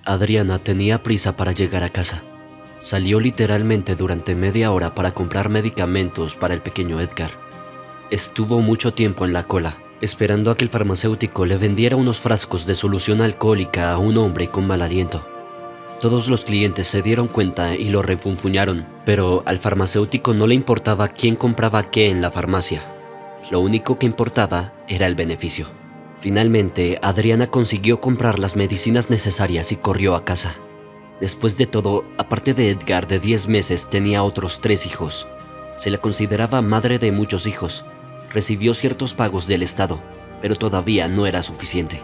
Adriana tenía prisa para llegar a casa. Salió literalmente durante media hora para comprar medicamentos para el pequeño Edgar. Estuvo mucho tiempo en la cola, esperando a que el farmacéutico le vendiera unos frascos de solución alcohólica a un hombre con mal aliento. Todos los clientes se dieron cuenta y lo refunfuñaron, pero al farmacéutico no le importaba quién compraba qué en la farmacia. Lo único que importaba era el beneficio. Finalmente, Adriana consiguió comprar las medicinas necesarias y corrió a casa. Después de todo, aparte de Edgar de 10 meses, tenía otros 3 hijos. Se la consideraba madre de muchos hijos. Recibió ciertos pagos del Estado, pero todavía no era suficiente.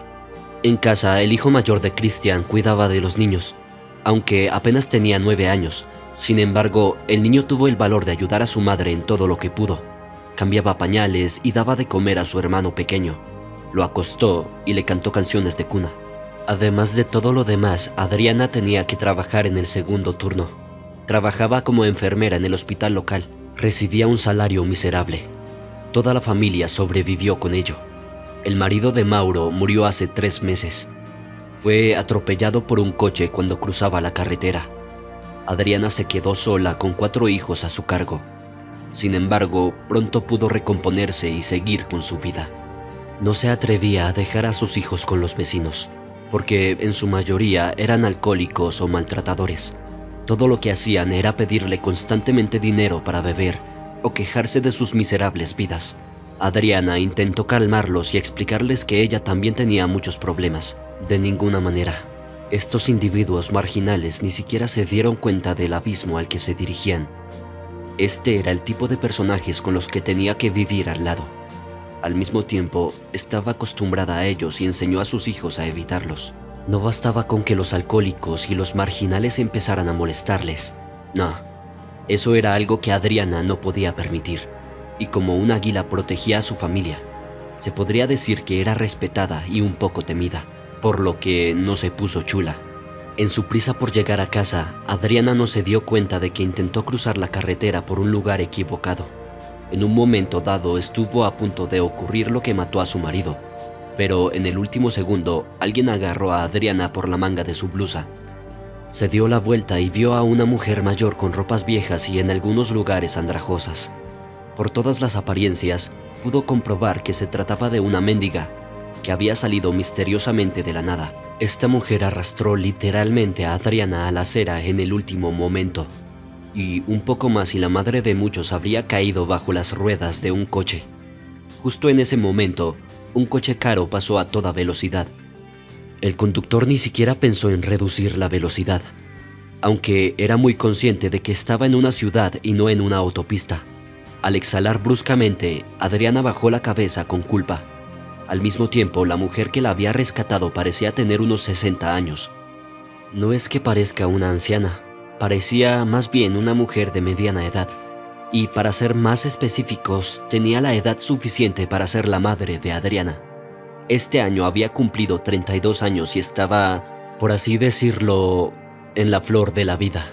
En casa, el hijo mayor de Christian cuidaba de los niños, aunque apenas tenía 9 años. Sin embargo, el niño tuvo el valor de ayudar a su madre en todo lo que pudo. Cambiaba pañales y daba de comer a su hermano pequeño. Lo acostó y le cantó canciones de cuna. Además de todo lo demás, Adriana tenía que trabajar en el segundo turno. Trabajaba como enfermera en el hospital local. Recibía un salario miserable. Toda la familia sobrevivió con ello. El marido de Mauro murió hace 3 meses. Fue atropellado por un coche cuando cruzaba la carretera. Adriana se quedó sola con 4 hijos a su cargo. Sin embargo, pronto pudo recomponerse y seguir con su vida. No se atrevía a dejar a sus hijos con los vecinos, porque en su mayoría eran alcohólicos o maltratadores. Todo lo que hacían era pedirle constantemente dinero para beber o quejarse de sus miserables vidas. Adriana intentó calmarlos y explicarles que ella también tenía muchos problemas. De ninguna manera. Estos individuos marginales ni siquiera se dieron cuenta del abismo al que se dirigían. Este era el tipo de personajes con los que tenía que vivir al lado. Al mismo tiempo, estaba acostumbrada a ellos y enseñó a sus hijos a evitarlos. No bastaba con que los alcohólicos y los marginales empezaran a molestarles. No, eso era algo que Adriana no podía permitir. Y como un águila protegía a su familia, se podría decir que era respetada y un poco temida, por lo que no se puso chula. En su prisa por llegar a casa, Adriana no se dio cuenta de que intentó cruzar la carretera por un lugar equivocado. En un momento dado estuvo a punto de ocurrir lo que mató a su marido, pero en el último segundo alguien agarró a Adriana por la manga de su blusa. Se dio la vuelta y vio a una mujer mayor con ropas viejas y en algunos lugares andrajosas. Por todas las apariencias, pudo comprobar que se trataba de una mendiga que había salido misteriosamente de la nada. Esta mujer arrastró literalmente a Adriana a la acera en el último momento. Y un poco más y la madre de muchos habría caído bajo las ruedas de un coche. Justo en ese momento, un coche caro pasó a toda velocidad. El conductor ni siquiera pensó en reducir la velocidad, aunque era muy consciente de que estaba en una ciudad y no en una autopista. Al exhalar bruscamente, Adriana bajó la cabeza con culpa. Al mismo tiempo, la mujer que la había rescatado parecía tener unos 60 años. No es que parezca una anciana. Parecía más bien una mujer de mediana edad, y para ser más específicos, tenía la edad suficiente para ser la madre de Adriana. Este año había cumplido 32 años y estaba, por así decirlo, en la flor de la vida.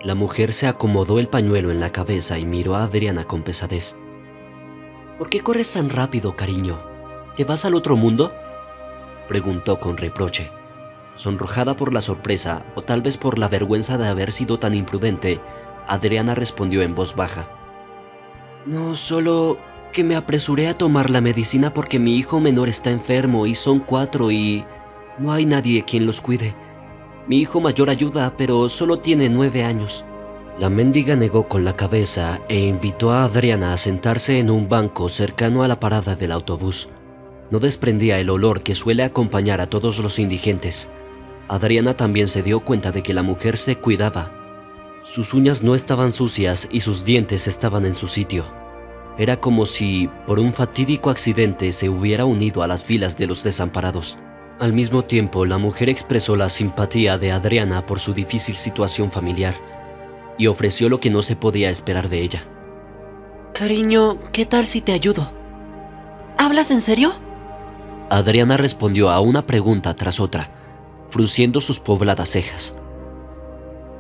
La mujer se acomodó el pañuelo en la cabeza y miró a Adriana con pesadez. ¿Por qué corres tan rápido, cariño? ¿Te vas al otro mundo?, preguntó con reproche. Sonrojada por la sorpresa, o tal vez por la vergüenza de haber sido tan imprudente, Adriana respondió en voz baja. No, solo que me apresuré a tomar la medicina porque mi hijo menor está enfermo y son 4 y no hay nadie quien los cuide. Mi hijo mayor ayuda, pero solo tiene 9 años. La mendiga negó con la cabeza e invitó a Adriana a sentarse en un banco cercano a la parada del autobús. No desprendía el olor que suele acompañar a todos los indigentes. Adriana también se dio cuenta de que la mujer se cuidaba. Sus uñas no estaban sucias y sus dientes estaban en su sitio. Era como si, por un fatídico accidente, se hubiera unido a las filas de los desamparados. Al mismo tiempo, la mujer expresó la simpatía de Adriana por su difícil situación familiar y ofreció lo que no se podía esperar de ella. Cariño, ¿qué tal si te ayudo? ¿Hablas en serio? Adriana respondió a una pregunta tras otra, frunciendo sus pobladas cejas.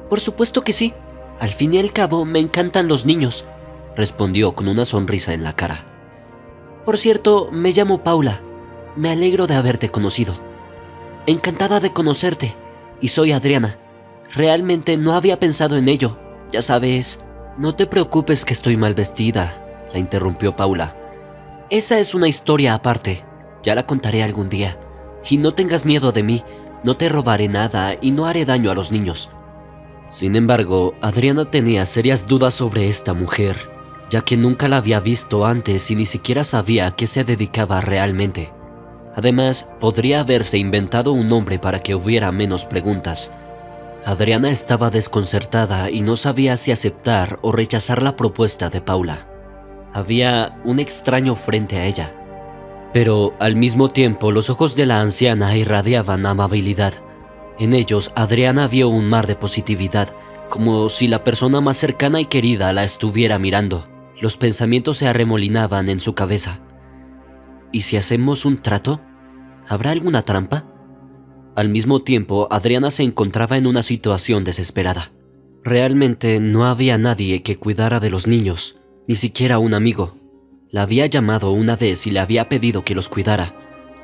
Por supuesto que sí. Al fin y al cabo, me encantan los niños, respondió con una sonrisa en la cara. Por cierto, me llamo Paula. Me alegro de haberte conocido. Encantada de conocerte. Y soy Adriana. Realmente no había pensado en ello. Ya sabes, no te preocupes que estoy mal vestida, la interrumpió Paula. Esa es una historia aparte. Ya la contaré algún día. Y no tengas miedo de mí. No te robaré nada y no haré daño a los niños. Sin embargo, Adriana tenía serias dudas sobre esta mujer, ya que nunca la había visto antes y ni siquiera sabía a qué se dedicaba realmente. Además, podría haberse inventado un nombre para que hubiera menos preguntas. Adriana estaba desconcertada y no sabía si aceptar o rechazar la propuesta de Paula. Había un extraño frente a ella. Pero al mismo tiempo los ojos de la anciana irradiaban amabilidad. En ellos Adriana vio un mar de positividad, como si la persona más cercana y querida la estuviera mirando. Los pensamientos se arremolinaban en su cabeza. ¿Y si hacemos un trato? ¿Habrá alguna trampa? Al mismo tiempo, Adriana se encontraba en una situación desesperada. Realmente no había nadie que cuidara de los niños, ni siquiera un amigo. La había llamado una vez y le había pedido que los cuidara,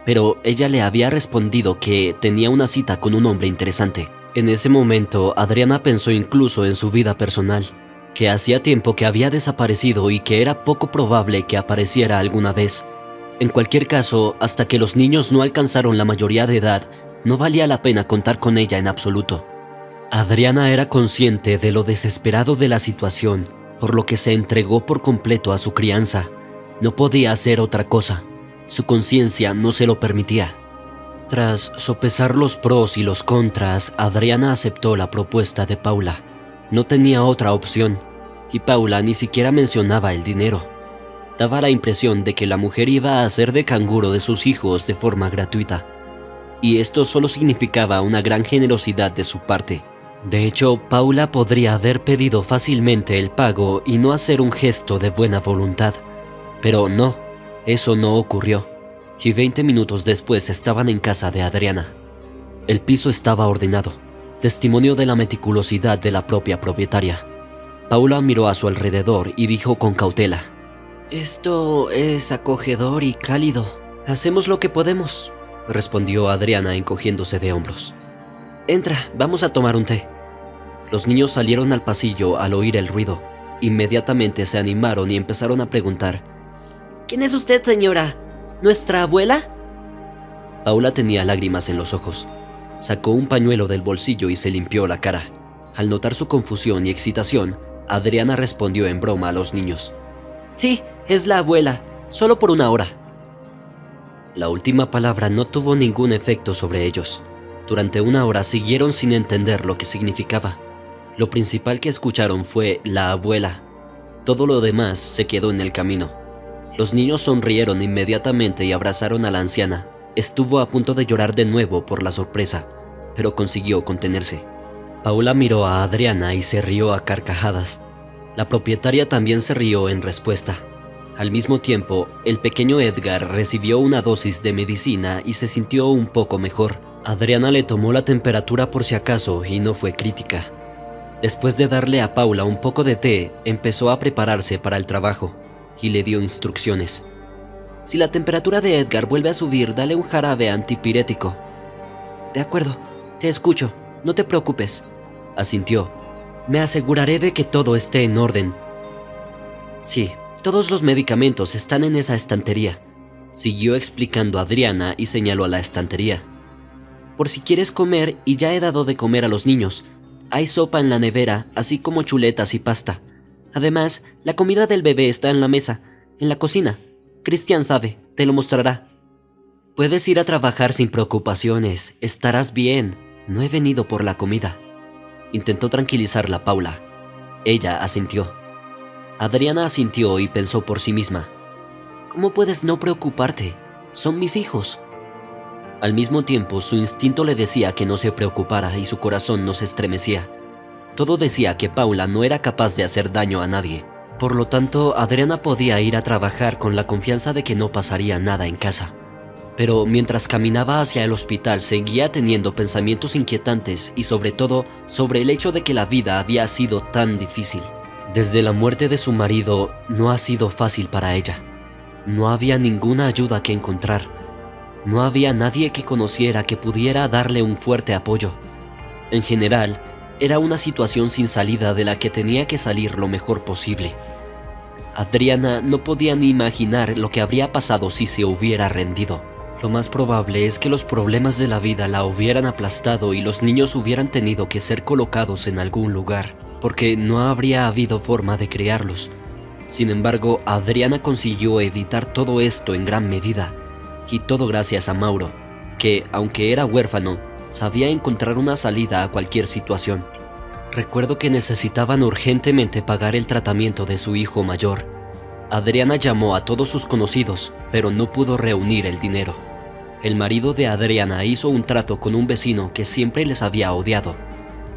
pero ella le había respondido que tenía una cita con un hombre interesante. En ese momento, Adriana pensó incluso en su vida personal, que hacía tiempo que había desaparecido y que era poco probable que apareciera alguna vez. En cualquier caso, hasta que los niños no alcanzaron la mayoría de edad, no valía la pena contar con ella en absoluto. Adriana era consciente de lo desesperado de la situación, por lo que se entregó por completo a su crianza. No podía hacer otra cosa. Su conciencia no se lo permitía. Tras sopesar los pros y los contras, Adriana aceptó la propuesta de Paula. No tenía otra opción, y Paula ni siquiera mencionaba el dinero. Daba la impresión de que la mujer iba a hacer de canguro de sus hijos de forma gratuita. Y esto solo significaba una gran generosidad de su parte. De hecho, Paula podría haber pedido fácilmente el pago y no hacer un gesto de buena voluntad. Pero no, eso no ocurrió. Y 20 minutos después estaban en casa de Adriana. El piso estaba ordenado, testimonio de la meticulosidad de la propia propietaria. Paula miró a su alrededor y dijo con cautela: «Esto es acogedor y cálido. Hacemos lo que podemos», respondió Adriana encogiéndose de hombros. «Entra, vamos a tomar un té». Los niños salieron al pasillo al oír el ruido. Inmediatamente se animaron y empezaron a preguntar: «¿Quién es usted, señora? ¿Nuestra abuela?» Paula tenía lágrimas en los ojos. Sacó un pañuelo del bolsillo y se limpió la cara. Al notar su confusión y excitación, Adriana respondió en broma a los niños: «Sí, es la abuela, solo por una hora». La última palabra no tuvo ningún efecto sobre ellos. Durante una hora siguieron sin entender lo que significaba. Lo principal que escucharon fue la abuela. Todo lo demás se quedó en el camino. Los niños sonrieron inmediatamente y abrazaron a la anciana. Estuvo a punto de llorar de nuevo por la sorpresa, pero consiguió contenerse. Paula miró a Adriana y se rió a carcajadas. La propietaria también se rió en respuesta. Al mismo tiempo, el pequeño Edgar recibió una dosis de medicina y se sintió un poco mejor. Adriana le tomó la temperatura por si acaso y no fue crítica. Después de darle a Paula un poco de té, empezó a prepararse para el trabajo y le dio instrucciones. «Si la temperatura de Edgar vuelve a subir, dale un jarabe antipirético». «De acuerdo, te escucho, no te preocupes», asintió. «Me aseguraré de que todo esté en orden». «Sí, todos los medicamentos están en esa estantería», siguió explicando Adriana y señaló a la estantería. «Por si quieres comer, y ya he dado de comer a los niños. Hay sopa en la nevera, así como chuletas y pasta. Además, la comida del bebé está en la mesa, en la cocina. Cristian sabe, te lo mostrará». «Puedes ir a trabajar sin preocupaciones, estarás bien. No he venido por la comida», intentó tranquilizarla Paula. Ella asintió. Adriana asintió y pensó por sí misma: «¿Cómo puedes no preocuparte? Son mis hijos». Al mismo tiempo, su instinto le decía que no se preocupara y su corazón no se estremecía. Todo decía que Paula no era capaz de hacer daño a nadie. Por lo tanto, Adriana podía ir a trabajar con la confianza de que no pasaría nada en casa. Pero mientras caminaba hacia el hospital, seguía teniendo pensamientos inquietantes y sobre todo sobre el hecho de que la vida había sido tan difícil. Desde la muerte de su marido, no ha sido fácil para ella. No había ninguna ayuda que encontrar. No había nadie que conociera que pudiera darle un fuerte apoyo. En general, era una situación sin salida de la que tenía que salir lo mejor posible. Adriana no podía ni imaginar lo que habría pasado si se hubiera rendido. Lo más probable es que los problemas de la vida la hubieran aplastado y los niños hubieran tenido que ser colocados en algún lugar, porque no habría habido forma de criarlos. Sin embargo, Adriana consiguió evitar todo esto en gran medida, y todo gracias a Mauro, que, aunque era huérfano, sabía encontrar una salida a cualquier situación. Recuerdo que necesitaban urgentemente pagar el tratamiento de su hijo mayor. Adriana llamó a todos sus conocidos, pero no pudo reunir el dinero. El marido de Adriana hizo un trato con un vecino que siempre les había odiado,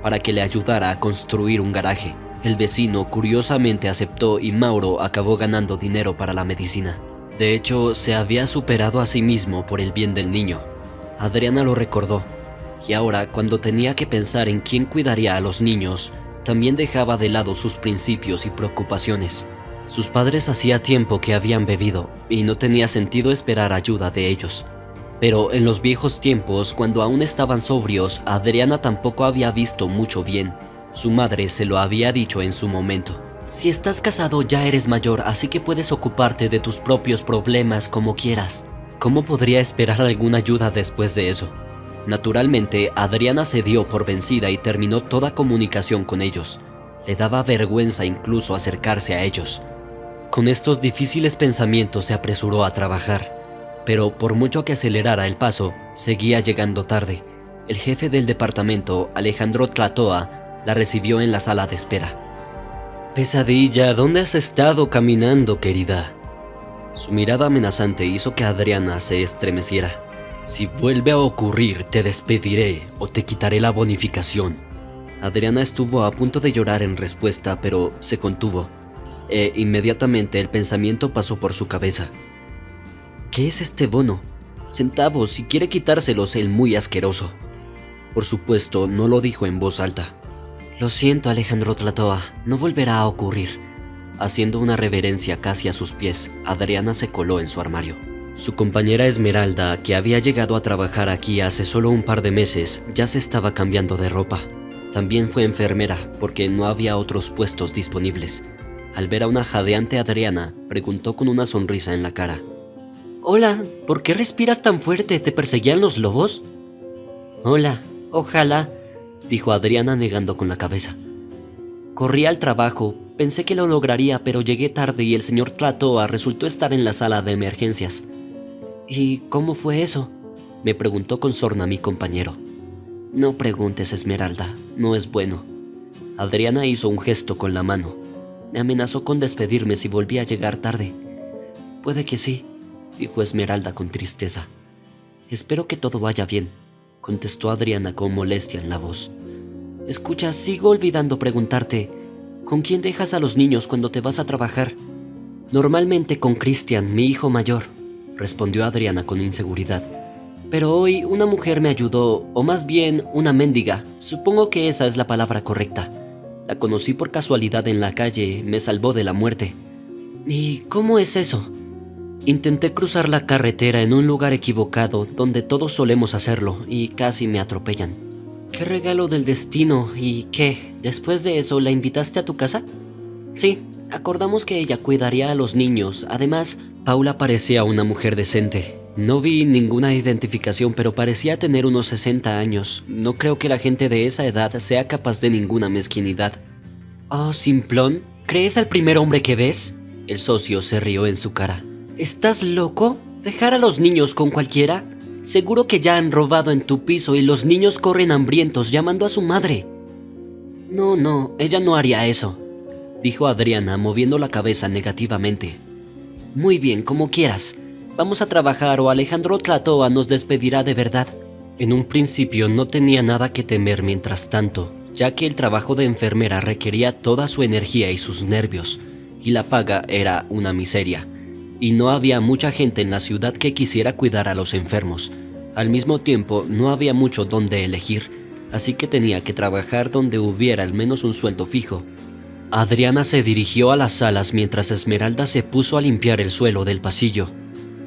para que le ayudara a construir un garaje. El vecino curiosamente aceptó y Mauro acabó ganando dinero para la medicina. De hecho, se había superado a sí mismo por el bien del niño. Adriana lo recordó, y ahora, cuando tenía que pensar en quién cuidaría a los niños, también dejaba de lado sus principios y preocupaciones. Sus padres hacía tiempo que habían bebido, y no tenía sentido esperar ayuda de ellos. Pero en los viejos tiempos, cuando aún estaban sobrios, Adriana tampoco había visto mucho bien. Su madre se lo había dicho en su momento. Si estás casado ya eres mayor, así que puedes ocuparte de tus propios problemas como quieras. ¿Cómo podría esperar alguna ayuda después de eso? Naturalmente, Adriana se dio por vencida y terminó toda comunicación con ellos. Le daba vergüenza incluso acercarse a ellos. Con estos difíciles pensamientos se apresuró a trabajar. Pero por mucho que acelerara el paso, seguía llegando tarde. El jefe del departamento, Alejandro Tlatoa, la recibió en la sala de espera. «Pesadilla, ¿dónde has estado caminando, querida?». Su mirada amenazante hizo que Adriana se estremeciera. «Si vuelve a ocurrir, te despediré o te quitaré la bonificación». Adriana estuvo a punto de llorar en respuesta, pero se contuvo. Inmediatamente el pensamiento pasó por su cabeza. ¿Qué es este bono? Centavos, si quiere quitárselos el muy asqueroso. Por supuesto, no lo dijo en voz alta. «Lo siento, Alejandro Tlatoa, no volverá a ocurrir». Haciendo una reverencia casi a sus pies, Adriana se coló en su armario. Su compañera Esmeralda, que había llegado a trabajar aquí hace solo un par de meses, ya se estaba cambiando de ropa. También fue enfermera, porque no había otros puestos disponibles. Al ver a una jadeante Adriana, preguntó con una sonrisa en la cara. «Hola, ¿por qué respiras tan fuerte? ¿Te perseguían los lobos?» «Hola, ojalá», dijo Adriana negando con la cabeza. «Corrí al trabajo, pensé que lo lograría, pero llegué tarde y el señor Tlatoa resultó estar en la sala de emergencias». «¿Y cómo fue eso?», me preguntó con sorna mi compañero. «No preguntes, Esmeralda, no es bueno». Adriana hizo un gesto con la mano. Me amenazó con despedirme si volvía a llegar tarde. «Puede que sí», dijo Esmeralda con tristeza. «Espero que todo vaya bien», contestó Adriana con molestia en la voz. «Escucha, sigo olvidando preguntarte, ¿con quién dejas a los niños cuando te vas a trabajar?» «Normalmente con Cristian, mi hijo mayor», respondió Adriana con inseguridad. «Pero hoy una mujer me ayudó, o más bien una mendiga, supongo que esa es la palabra correcta. La conocí por casualidad en la calle, me salvó de la muerte». «¿Y cómo es eso?» «Intenté cruzar la carretera en un lugar equivocado, donde todos solemos hacerlo, y casi me atropellan». «Qué regalo del destino, ¿y qué? ¿Después de eso la invitaste a tu casa?» «Sí, acordamos que ella cuidaría a los niños, además, Paula parecía una mujer decente. No vi ninguna identificación, pero parecía tener unos 60 años. No creo que la gente de esa edad sea capaz de ninguna mezquinidad». «Oh, simplón, ¿crees al primer hombre que ves?». El socio se rió en su cara. «¿Estás loco? ¿Dejar a los niños con cualquiera? Seguro que ya han robado en tu piso y los niños corren hambrientos llamando a su madre». No, ella no haría eso», dijo Adriana moviendo la cabeza negativamente. «Muy bien, como quieras. Vamos a trabajar o Alejandro Tlatoa nos despedirá de verdad». En un principio no tenía nada que temer mientras tanto, ya que el trabajo de enfermera requería toda su energía y sus nervios, y la paga era una miseria. Y no había mucha gente en la ciudad que quisiera cuidar a los enfermos. Al mismo tiempo, no había mucho donde elegir, así que tenía que trabajar donde hubiera al menos un sueldo fijo. Adriana se dirigió a las salas mientras Esmeralda se puso a limpiar el suelo del pasillo.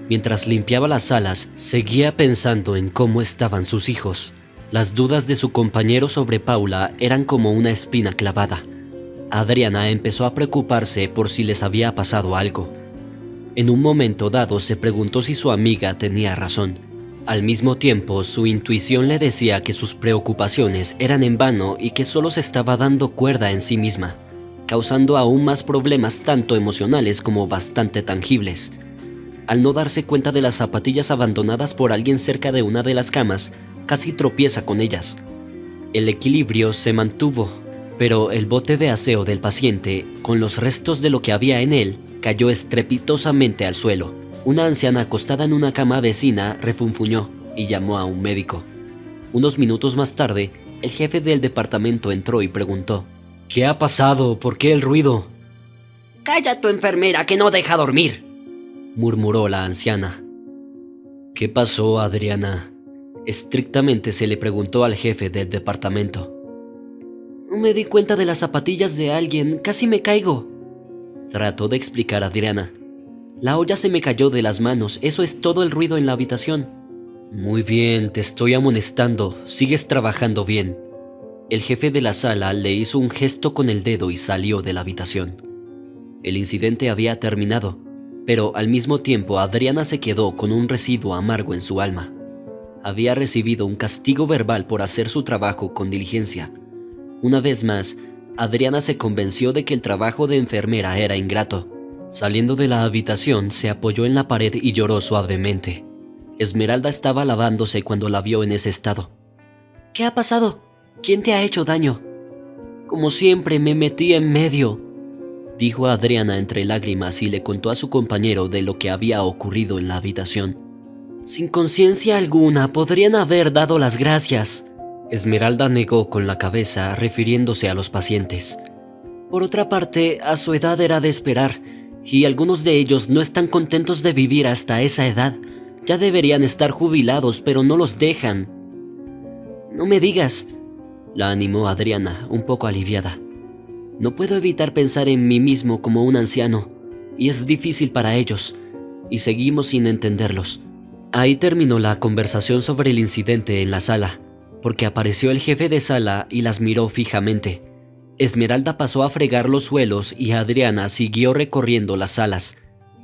Mientras limpiaba las salas, seguía pensando en cómo estaban sus hijos. Las dudas de su compañero sobre Paula eran como una espina clavada. Adriana empezó a preocuparse por si les había pasado algo. En un momento dado se preguntó si su amiga tenía razón. Al mismo tiempo, su intuición le decía que sus preocupaciones eran en vano y que solo se estaba dando cuerda en sí misma, causando aún más problemas tanto emocionales como bastante tangibles. Al no darse cuenta de las zapatillas abandonadas por alguien cerca de una de las camas, casi tropieza con ellas. El equilibrio se mantuvo, pero el bote de aseo del paciente, con los restos de lo que había en él, cayó estrepitosamente al suelo. Una anciana acostada en una cama vecina refunfuñó y llamó a un médico. Unos minutos más tarde, el jefe del departamento entró y preguntó: ¿Qué ha pasado? ¿Por qué el ruido? «Calla tu enfermera que no deja dormir», murmuró la anciana. «¿Qué pasó, Adriana?», estrictamente se le preguntó al jefe del departamento. «Me di cuenta de las zapatillas de alguien, casi me caigo», trató de explicar Adriana. «La olla se me cayó de las manos, eso es todo el ruido en la habitación». «Muy bien, te estoy amonestando, sigues trabajando bien». El jefe de la sala le hizo un gesto con el dedo y salió de la habitación. El incidente había terminado, pero al mismo tiempo Adriana se quedó con un residuo amargo en su alma. Había recibido un castigo verbal por hacer su trabajo con diligencia. Una vez más, Adriana se convenció de que el trabajo de enfermera era ingrato. Saliendo de la habitación, se apoyó en la pared y lloró suavemente. Esmeralda estaba lavándose cuando la vio en ese estado. «¿Qué ha pasado? ¿Quién te ha hecho daño?» «Como siempre, me metí en medio», dijo Adriana entre lágrimas y le contó a su compañero de lo que había ocurrido en la habitación. «Sin conciencia alguna, podrían haber dado las gracias». Esmeralda negó con la cabeza, refiriéndose a los pacientes. «Por otra parte, a su edad era de esperar, y algunos de ellos no están contentos de vivir hasta esa edad. Ya deberían estar jubilados, pero no los dejan». «No me digas», la animó Adriana, un poco aliviada. «No puedo evitar pensar en mí mismo como un anciano, y es difícil para ellos, y seguimos sin entenderlos». Ahí terminó la conversación sobre el incidente en la sala, porque apareció el jefe de sala y las miró fijamente. Esmeralda pasó a fregar los suelos y Adriana siguió recorriendo las salas.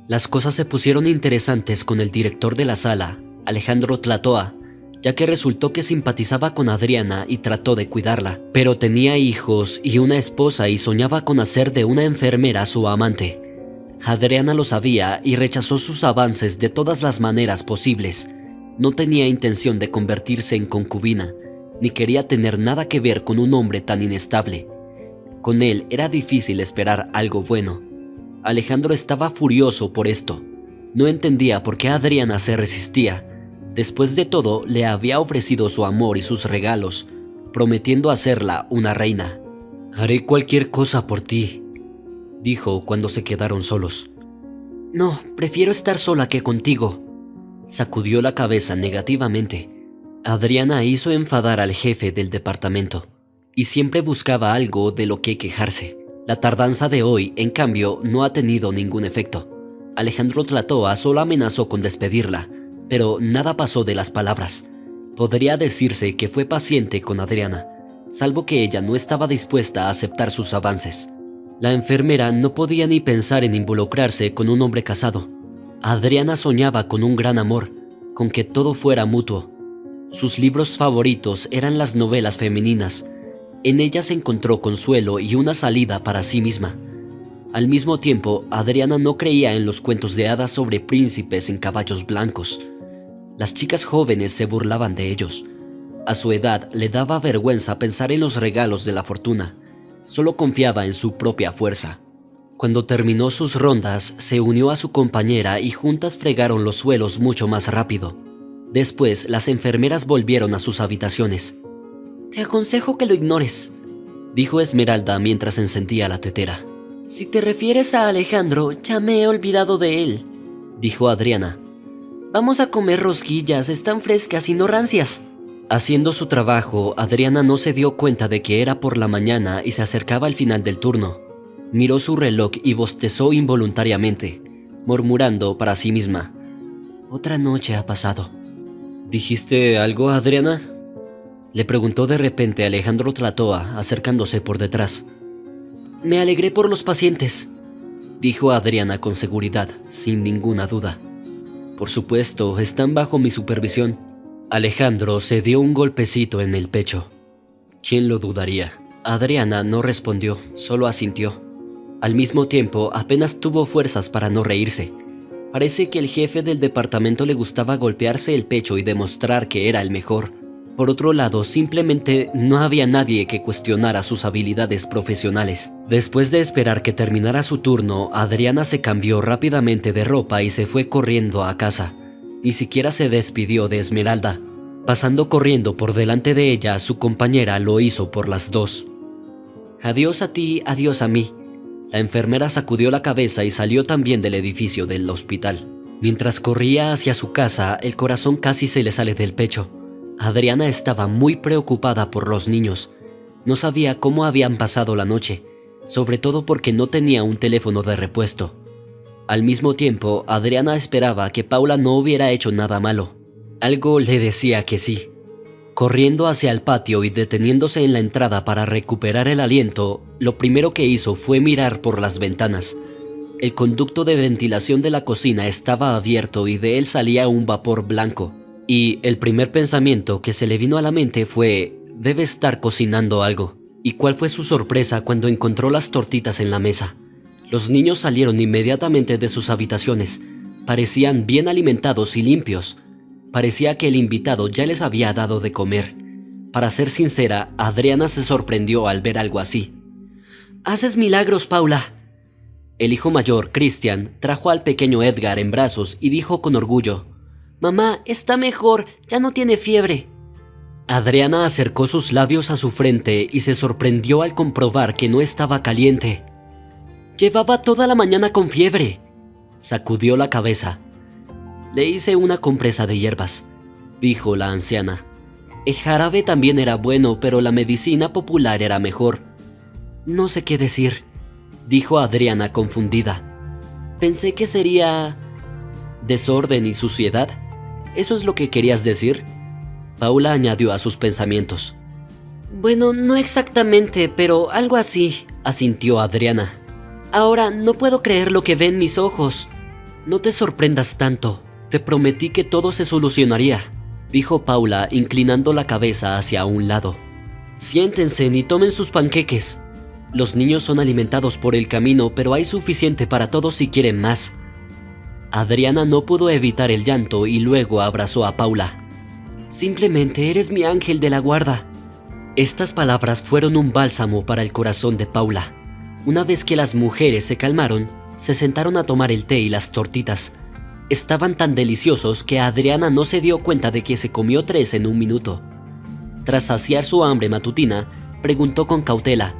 Las cosas se pusieron interesantes con el director de la sala, Alejandro Tlatoa, ya que resultó que simpatizaba con Adriana y trató de cuidarla, pero tenía hijos y una esposa y soñaba con hacer de una enfermera su amante. Adriana lo sabía y rechazó sus avances de todas las maneras posibles. No tenía intención de convertirse en concubina, ni quería tener nada que ver con un hombre tan inestable. Con él era difícil esperar algo bueno. Alejandro estaba furioso por esto. No entendía por qué Adriana se resistía. Después de todo, le había ofrecido su amor y sus regalos, prometiendo hacerla una reina. «Haré cualquier cosa por ti», dijo cuando se quedaron solos. «No, prefiero estar sola que contigo», sacudió la cabeza negativamente. Adriana hizo enfadar al jefe del departamento, y siempre buscaba algo de lo que quejarse. La tardanza de hoy, en cambio, no ha tenido ningún efecto. Alejandro Tlatoa solo amenazó con despedirla, pero nada pasó de las palabras. Podría decirse que fue paciente con Adriana, salvo que ella no estaba dispuesta a aceptar sus avances. La enfermera no podía ni pensar en involucrarse con un hombre casado. Adriana soñaba con un gran amor, con que todo fuera mutuo. Sus libros favoritos eran las novelas femeninas. En ellas encontró consuelo y una salida para sí misma. Al mismo tiempo, Adriana no creía en los cuentos de hadas sobre príncipes en caballos blancos. Las chicas jóvenes se burlaban de ellos. A su edad le daba vergüenza pensar en los regalos de la fortuna. Solo confiaba en su propia fuerza. Cuando terminó sus rondas, se unió a su compañera y juntas fregaron los suelos mucho más rápido. Después, las enfermeras volvieron a sus habitaciones. «Te aconsejo que lo ignores», dijo Esmeralda mientras encendía la tetera. «Si te refieres a Alejandro, ya me he olvidado de él», dijo Adriana. «Vamos a comer rosquillas, están frescas y no rancias». Haciendo su trabajo, Adriana no se dio cuenta de que era por la mañana y se acercaba al final del turno. Miró su reloj y bostezó involuntariamente, murmurando para sí misma: «Otra noche ha pasado». «¿Dijiste algo, Adriana?». Le preguntó de repente Alejandro Tlatoa, acercándose por detrás. Me alegré por los pacientes, dijo Adriana con seguridad, sin ninguna duda. Por supuesto, están bajo mi supervisión. Alejandro se dio un golpecito en el pecho. ¿Quién lo dudaría? Adriana no respondió, solo asintió. Al mismo tiempo, apenas tuvo fuerzas para no reírse. Parece que el jefe del departamento le gustaba golpearse el pecho y demostrar que era el mejor. Por otro lado, simplemente no había nadie que cuestionara sus habilidades profesionales. Después de esperar que terminara su turno, Adriana se cambió rápidamente de ropa y se fue corriendo a casa. Ni siquiera se despidió de Esmeralda. Pasando corriendo por delante de ella, su compañera lo hizo por las dos. Adiós a ti, adiós a mí. La enfermera sacudió la cabeza y salió también del edificio del hospital. Mientras corría hacia su casa, el corazón casi se le sale del pecho. Adriana estaba muy preocupada por los niños. No sabía cómo habían pasado la noche, sobre todo porque no tenía un teléfono de repuesto. Al mismo tiempo, Adriana esperaba que Paula no hubiera hecho nada malo. Algo le decía que sí. Corriendo hacia el patio y deteniéndose en la entrada para recuperar el aliento, lo primero que hizo fue mirar por las ventanas. El conducto de ventilación de la cocina estaba abierto y de él salía un vapor blanco. Y el primer pensamiento que se le vino a la mente fue: debe estar cocinando algo. ¿Y cuál fue su sorpresa cuando encontró las tortitas en la mesa? Los niños salieron inmediatamente de sus habitaciones. Parecían bien alimentados y limpios. Parecía que el invitado ya les había dado de comer. Para ser sincera, Adriana se sorprendió al ver algo así. «¡Haces milagros, Paula!». El hijo mayor, Christian, trajo al pequeño Edgar en brazos y dijo con orgullo: «Mamá, está mejor, ya no tiene fiebre». Adriana acercó sus labios a su frente y se sorprendió al comprobar que no estaba caliente. «Llevaba toda la mañana con fiebre». Sacudió la cabeza. «Le hice una compresa de hierbas», dijo la anciana. «El jarabe también era bueno, pero la medicina popular era mejor». «No sé qué decir», dijo Adriana confundida. «Pensé que sería... desorden y suciedad. ¿Eso es lo que querías decir?». Paula añadió a sus pensamientos. «Bueno, no exactamente, pero algo así», asintió Adriana. «Ahora no puedo creer lo que ven mis ojos». «No te sorprendas tanto. Te prometí que todo se solucionaría», dijo Paula, inclinando la cabeza hacia un lado. «Siéntense y tomen sus panqueques. Los niños son alimentados por el camino, pero hay suficiente para todos si quieren más». Adriana no pudo evitar el llanto y luego abrazó a Paula. «Simplemente eres mi ángel de la guarda». Estas palabras fueron un bálsamo para el corazón de Paula. Una vez que las mujeres se calmaron, se sentaron a tomar el té y las tortitas. Estaban tan deliciosos que Adriana no se dio cuenta de que se comió 3 en un minuto. Tras saciar su hambre matutina, preguntó con cautela: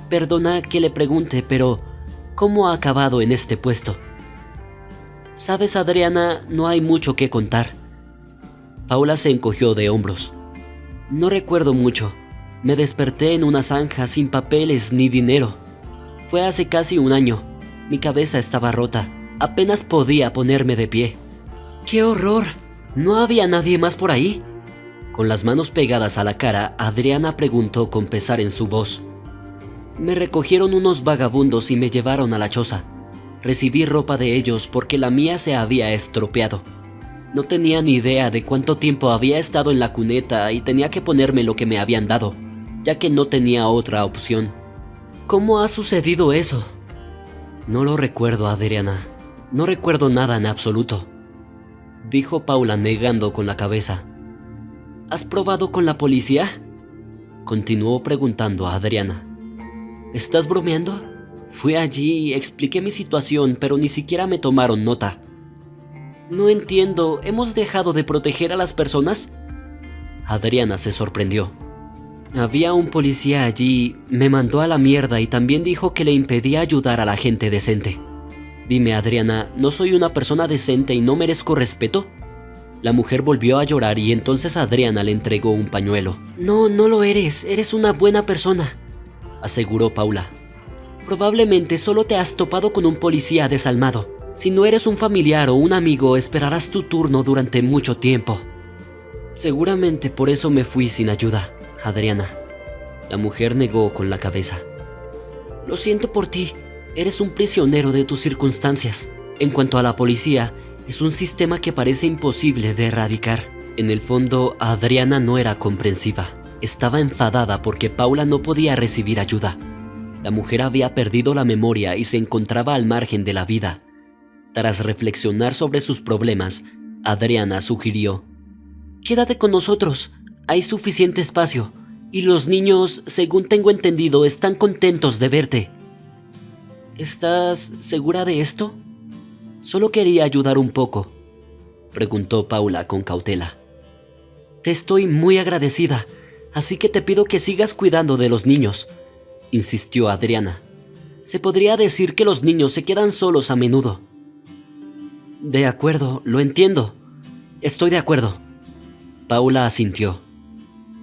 «Perdona que le pregunte, pero ¿cómo ha acabado en este puesto?». «Sabes, Adriana, no hay mucho que contar». Paula se encogió de hombros. «No recuerdo mucho. Me desperté en una zanja sin papeles ni dinero. Fue hace casi un año. Mi cabeza estaba rota. Apenas podía ponerme de pie». «¡Qué horror! ¿No había nadie más por ahí?». Con las manos pegadas a la cara, Adriana preguntó con pesar en su voz. «Me recogieron unos vagabundos y me llevaron a la choza. Recibí ropa de ellos porque la mía se había estropeado. No tenía ni idea de cuánto tiempo había estado en la cuneta y tenía que ponerme lo que me habían dado, ya que no tenía otra opción». «¿Cómo ha sucedido eso?». «No lo recuerdo, Adriana. No recuerdo nada en absoluto», dijo Paula negando con la cabeza. «¿Has probado con la policía?», continuó preguntando a Adriana. «¿Estás bromeando? Fui allí y expliqué mi situación, pero ni siquiera me tomaron nota». «No entiendo, ¿hemos dejado de proteger a las personas?». Adriana se sorprendió. «Había un policía allí, me mandó a la mierda y también dijo que le impedía ayudar a la gente decente». «Dime, Adriana, ¿no soy una persona decente y no merezco respeto?». La mujer volvió a llorar y entonces Adriana le entregó un pañuelo. «No, no lo eres, eres una buena persona», aseguró Paula. «Probablemente solo te has topado con un policía desalmado. Si no eres un familiar o un amigo, esperarás tu turno durante mucho tiempo». Seguramente por eso me fui sin ayuda, Adriana. La mujer negó con la cabeza. Lo siento por ti, eres un prisionero de tus circunstancias. En cuanto a la policía, es un sistema que parece imposible de erradicar. En el fondo, Adriana no era comprensiva. Estaba enfadada porque Paula no podía recibir ayuda. La mujer había perdido la memoria y se encontraba al margen de la vida. Tras reflexionar sobre sus problemas, Adriana sugirió: quédate con nosotros, hay suficiente espacio, y los niños, según tengo entendido, están contentos de verte. ¿Estás segura de esto? Solo quería ayudar un poco, preguntó Paula con cautela. Te estoy muy agradecida, así que te pido que sigas cuidando de los niños, insistió Adriana. Se podría decir que los niños se quedan solos a menudo. De acuerdo, lo entiendo. Estoy de acuerdo. Paula asintió.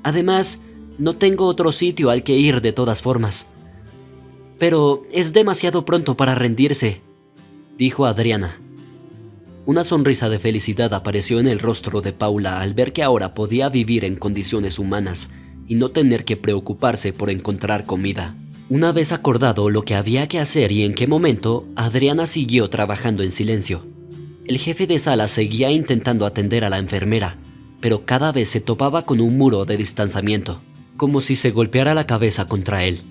Además, no tengo otro sitio al que ir de todas formas. Pero es demasiado pronto para rendirse, dijo Adriana. Una sonrisa de felicidad apareció en el rostro de Paula al ver que ahora podía vivir en condiciones humanas y no tener que preocuparse por encontrar comida. Una vez acordado lo que había que hacer y en qué momento, Adriana siguió trabajando en silencio. El jefe de sala seguía intentando atender a la enfermera, pero cada vez se topaba con un muro de distanciamiento, como si se golpeara la cabeza contra él.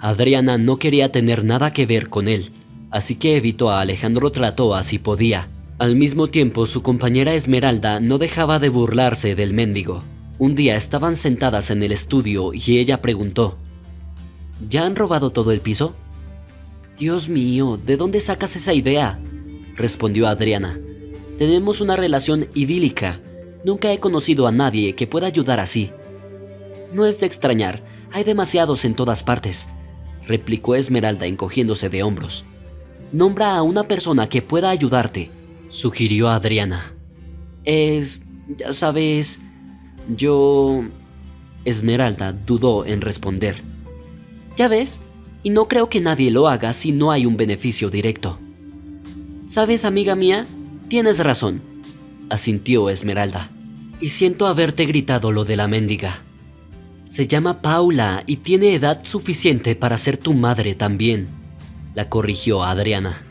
Adriana no quería tener nada que ver con él, así que evitó a Alejandro Tlatoa si podía. Al mismo tiempo, su compañera Esmeralda no dejaba de burlarse del mendigo. Un día estaban sentadas en el estudio y ella preguntó: ¿ya han robado todo el piso? Dios mío, ¿de dónde sacas esa idea?, respondió Adriana. Tenemos una relación idílica. Nunca he conocido a nadie que pueda ayudar así. No es de extrañar, hay demasiados en todas partes, replicó Esmeralda encogiéndose de hombros. Nombra a una persona que pueda ayudarte, sugirió Adriana. Ya sabes, yo... Esmeralda dudó en responder. Ya ves, y no creo que nadie lo haga si no hay un beneficio directo. ¿Sabes, amiga mía? Tienes razón, asintió Esmeralda. Y siento haberte gritado lo de la mendiga. Se llama Paula y tiene edad suficiente para ser tu madre también, la corrigió Adriana.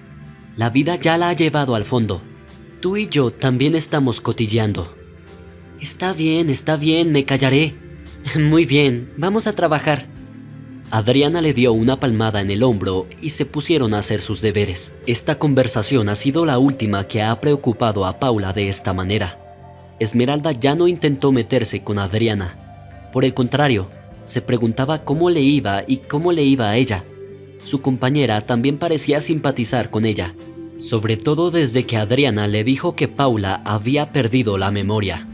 La vida ya la ha llevado al fondo. Tú y yo también estamos cotilleando. Está bien, me callaré. Muy bien, vamos a trabajar. Adriana le dio una palmada en el hombro y se pusieron a hacer sus deberes. Esta conversación ha sido la última que ha preocupado a Paula de esta manera. Esmeralda ya no intentó meterse con Adriana. Por el contrario, se preguntaba cómo le iba y cómo le iba a ella. Su compañera también parecía simpatizar con ella, sobre todo desde que Adriana le dijo que Paula había perdido la memoria.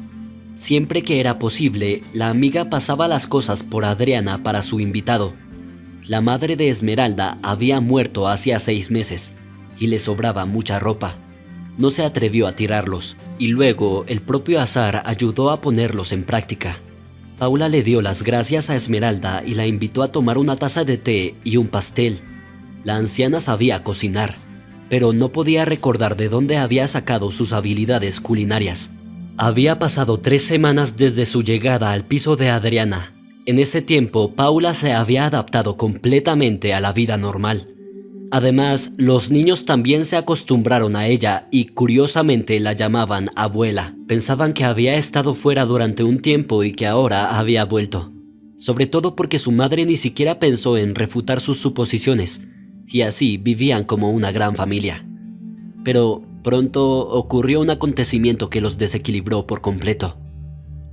Siempre que era posible, la amiga pasaba las cosas por Adriana para su invitado. La madre de Esmeralda había muerto hacía 6 meses y le sobraba mucha ropa. No se atrevió a tirarlos y luego el propio azar ayudó a ponerlos en práctica. Paula le dio las gracias a Esmeralda y la invitó a tomar una taza de té y un pastel. La anciana sabía cocinar, pero no podía recordar de dónde había sacado sus habilidades culinarias. Había pasado 3 semanas desde su llegada al piso de Adriana. En ese tiempo, Paula se había adaptado completamente a la vida normal. Además, los niños también se acostumbraron a ella y curiosamente la llamaban abuela. Pensaban que había estado fuera durante un tiempo y que ahora había vuelto. Sobre todo porque su madre ni siquiera pensó en refutar sus suposiciones, y así vivían como una gran familia. Pero pronto ocurrió un acontecimiento que los desequilibró por completo.